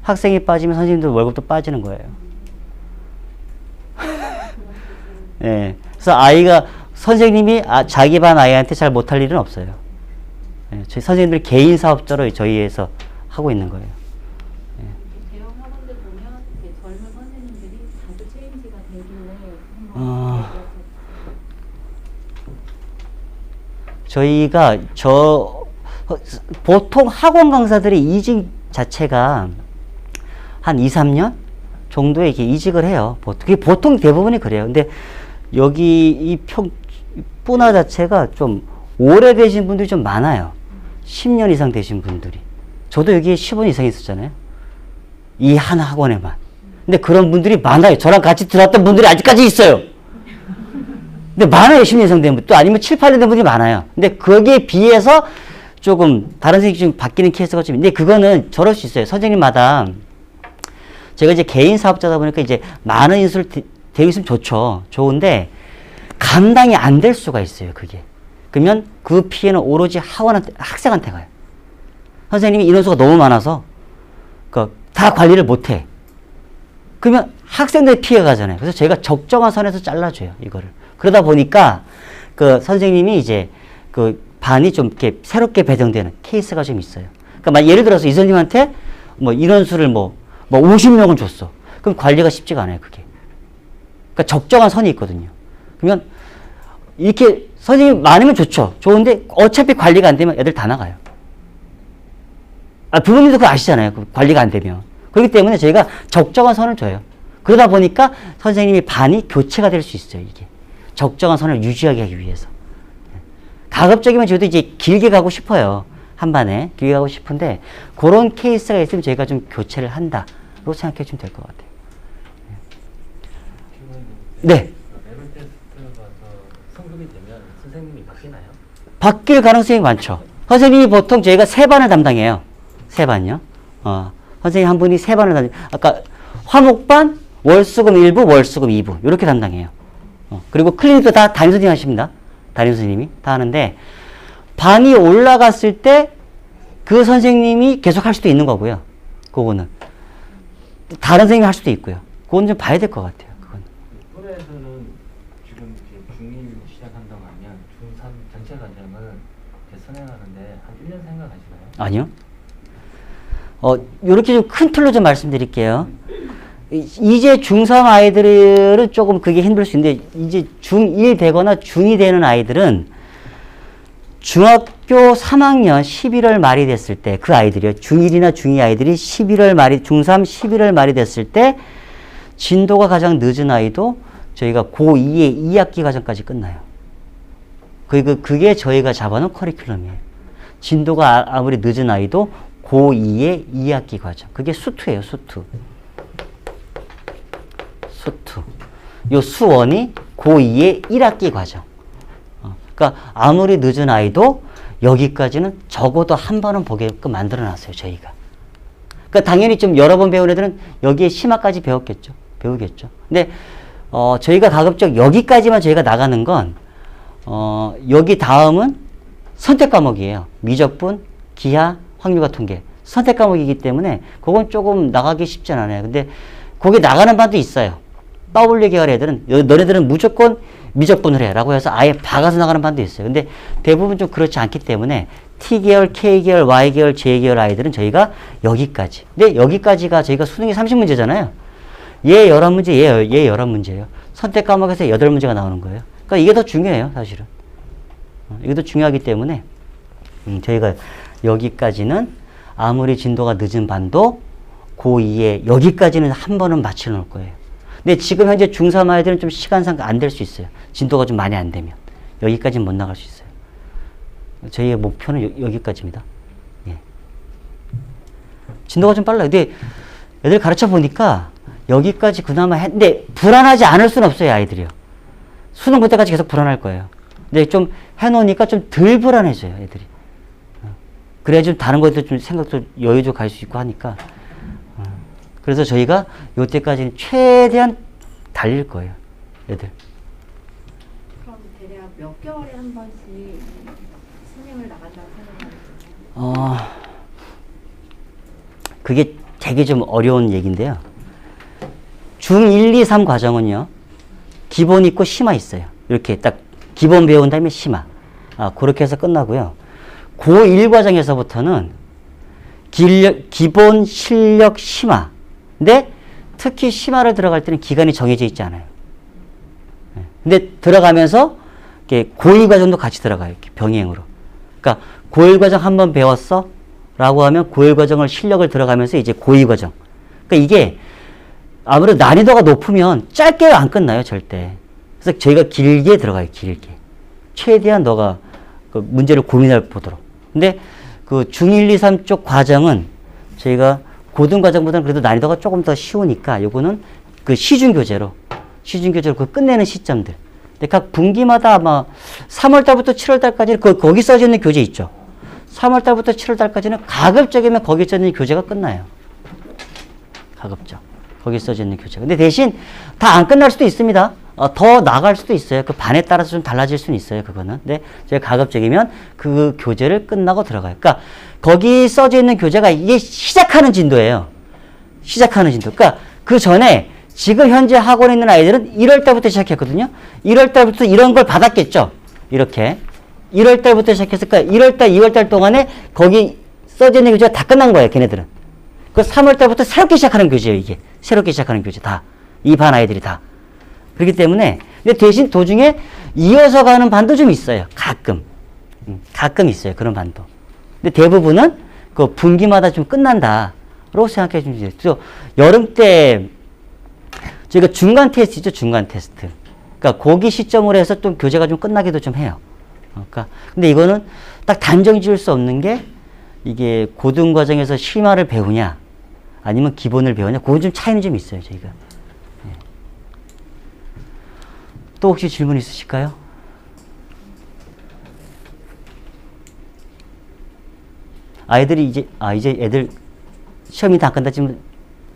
학생이 빠지면 선생님들 월급도 빠지는 거예요. 네. 그래서 선생님이 자기 반 아이한테 잘 못할 일은 없어요. 네. 저희 선생님들 개인 사업자로 저희에서 하고 있는 거예요. 대형 학원들 보면 이제 젊은 선생님들이 자주 체인지가 되길래 한번 저희가 보통 학원 강사들의 이직 자체가 한 2, 3년 정도에 이렇게 이직을 해요. 그게 보통 대부분이 그래요. 근데 여기 이 뿌나 자체가 좀 오래되신 분들이 좀 많아요. 10년 이상 되신 분들이. 저도 여기 10원 이상 있었잖아요. 이 한 학원에만. 근데 그런 분들이 많아요. 저랑 같이 들어왔던 분들이 아직까지 있어요. 근데 많아요. 10년 이상 된 분. 또 아니면 7, 8년 된 분들이 많아요. 근데 거기에 비해서 조금 다른 선생님이 좀 바뀌는 케이스가 좀 있는데 그거는 저럴 수 있어요. 선생님마다 제가 이제 개인 사업자다 보니까 이제 많은 인수를 되어 있으면 좋죠. 좋은데 감당이 안 될 수가 있어요. 그게. 그러면 그 피해는 오로지 학생한테 가요. 선생님이 인원수가 너무 많아서 다 관리를 못해. 그러면 학생들이 피해가 가잖아요. 그래서 제가 적정한 선에서 잘라줘요. 이거를. 그러다 보니까 그 선생님이 이제 그 반이 좀 이렇게 새롭게 배정되는 케이스가 좀 있어요. 그러니까 예를 들어서 이 선생님한테 뭐 인원수를 뭐 50명을 줬어. 그럼 관리가 쉽지가 않아요. 그게. 그러니까 적정한 선이 있거든요. 그러면 이렇게 선생님 많으면 좋죠. 좋은데 어차피 관리가 안 되면 애들 다 나가요. 부모님도 그거 아시잖아요. 관리가 안 되면. 그렇기 때문에 저희가 적정한 선을 줘요. 그러다 보니까 선생님이 반이 교체가 될 수 있어요. 이게. 적정한 선을 유지하게 하기 위해서. 가급적이면 저도 이제 길게 가고 싶어요. 한 반에. 길게 가고 싶은데 그런 케이스가 있으면 저희가 좀 교체를 한다고 생각해 주면 될 것 같아요. 네. 레벨 테스트 가서 성급이 되면 선생님이 바뀌나요? 바뀔 가능성이 많죠. 선생님이 보통 저희가 3반을 담당해요. 3반요. 선생님 한 분이 3반을 담당. 아까 화목반, 월수금 1부, 월수금 2부 이렇게 담당해요. 그리고 클리닉도 다 담임 선생님 하십니다. 담임 선생님이 다 하는데 반이 올라갔을 때 그 선생님이 계속 할 수도 있는 거고요. 그거는 다른 선생님이 할 수도 있고요. 그건 좀 봐야 될 것 같아요. 그건. 또래에서는 지금 중1 시작한다고 하면 중3 전체 과정을 선행하는데 한 1년 생각하시나요? 아니요. 요렇게 좀 큰 틀로 좀 말씀드릴게요. 이제 중3 아이들은 조금 그게 힘들 수 있는데, 이제 중1 되거나 중2 되는 아이들은 중학교 3학년 11월 말이 됐을 때, 그 아이들이요. 중1이나 중2 아이들이 중3 11월 말이 됐을 때, 진도가 가장 늦은 아이도 저희가 고2의 2학기 과정까지 끝나요. 그게 저희가 잡아놓은 커리큘럼이에요. 진도가 아무리 늦은 아이도 고2의 2학기 과정. 그게 수투예요, 수투. 요 수원이 고2의 1학기 과정. 그러니까 아무리 늦은 아이도 여기까지는 적어도 한 번은 보게끔 만들어놨어요, 저희가. 그러니까 당연히 좀 여러 번 배운 애들은 여기에 심화까지 배우겠죠. 근데 저희가 가급적 여기까지만 저희가 나가는 건 여기 다음은 선택 과목이에요. 미적분, 기하, 확률과 통계. 선택 과목이기 때문에 그건 조금 나가기 쉽지 않아요. 근데 거기 나가는 반도 있어요. W 계열 애들은 너네들은 무조건 미적분을 해 라고 해서 아예 박아서 나가는 반도 있어요. 근데 대부분 좀 그렇지 않기 때문에 T 계열, K 계열, Y 계열, J 계열 아이들은 저희가 여기까지. 근데 여기까지가 저희가 수능이 30문제잖아요. 얘 11문제, 얘 11문제예요. 선택 과목에서 8문제가 나오는 거예요. 그러니까 이게 더 중요해요, 사실은. 이게 더 중요하기 때문에 저희가 여기까지는 아무리 진도가 늦은 반도 고2에 여기까지는 한 번은 맞춰 놓을 거예요. 근데 지금 현재 중3 아이들은 좀 시간상 안 될 수 있어요. 진도가 좀 많이 안 되면. 여기까지는 못 나갈 수 있어요. 저희의 목표는 여기까지입니다. 예. 진도가 좀 빨라요. 근데 애들 가르쳐 보니까 여기까지 그나마 근데 불안하지 않을 수는 없어요, 아이들이요. 수능 볼 때까지 계속 불안할 거예요. 근데 좀 해놓으니까 좀 덜 불안해져요, 애들이. 그래야 좀 다른 것도 좀 생각도 여유도 갈 수 있고 하니까. 그래서 저희가 요때까지는 최대한 달릴 거예요, 애들. 그럼 대략 몇 개월에 한 번씩 수능을 나간다고 생각하세요? 그게 되게 좀 어려운 얘기인데요. 중1, 2, 3 과정은요, 기본 있고 심화 있어요. 이렇게 딱 기본 배운 다음에 심화. 그렇게 해서 끝나고요. 고1 과정에서부터는 기본, 실력, 심화. 근데 특히 심화를 들어갈 때는 기간이 정해져 있지 않아요. 근데 들어가면서 고1 과정도 같이 들어가요. 이렇게 병행으로. 그러니까 고1 과정 한번 배웠어? 라고 하면 고1 과정을 실력을 들어가면서 이제 고2 과정. 그러니까 이게 아무래도 난이도가 높으면 짧게 안 끝나요, 절대. 그래서 저희가 길게 들어가요, 길게. 최대한 너가 그 문제를 고민해 보도록. 근데 그 중1, 2, 3 쪽 과정은 저희가 고등 과정보다는 그래도 난이도가 조금 더 쉬우니까 요거는 그 시중 교재로 그 끝내는 시점들. 근데 각 분기마다 아마 3월 달부터 7월 달까지는 거기 써져 있는 교재 있죠. 3월 달부터 7월 달까지는 가급적이면 거기 써져 있는 교재가 끝나요. 가급적. 거기 써져 있는 교재. 근데 대신 다 안 끝날 수도 있습니다. 더 나갈 수도 있어요. 그 반에 따라서 좀 달라질 수는 있어요. 그거는. 근데 제가 가급적이면 그 교재를 끝나고 들어가요. 그러니까 거기 써져 있는 교재가 이게 시작하는 진도예요. 시작하는 진도. 그러니까 그 전에 지금 현재 학원에 있는 아이들은 1월 달부터 시작했거든요. 1월 달부터 이런 걸 받았겠죠. 이렇게. 1월 달부터 시작했으니까 1월 달, 2월 달 동안에 거기 써져 있는 교재가 다 끝난 거예요. 걔네들은. 그 3월 달부터 새롭게 시작하는 교재예요. 이게. 새롭게 시작하는 교재 다. 이 반 아이들이 다. 그렇기 때문에 근데 대신 도중에 이어서 가는 반도 좀 있어요. 가끔. 가끔 있어요. 그런 반도. 근데 대부분은 그 분기마다 좀 끝난다라고 생각해 주면 돼요. 그래서 여름 때 저희가 중간 테스트죠. 중간 테스트. 그러니까 거기 시점으로 해서 좀 교재가 좀 끝나기도 좀 해요. 그러니까 근데 이거는 딱 단정 지을 수 없는 게 이게 고등 과정에서 심화를 배우냐 아니면 기본을 배우냐 그건 좀 차이는 좀 있어요. 저희가. 네. 또 혹시 질문 있으실까요? 아이들이 이제 애들 시험이 다 끝났다 지금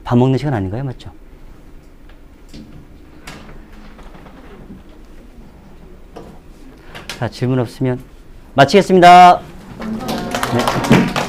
밥 먹는 시간 아닌가요? 맞죠? 자, 질문 없으면 마치겠습니다. 네.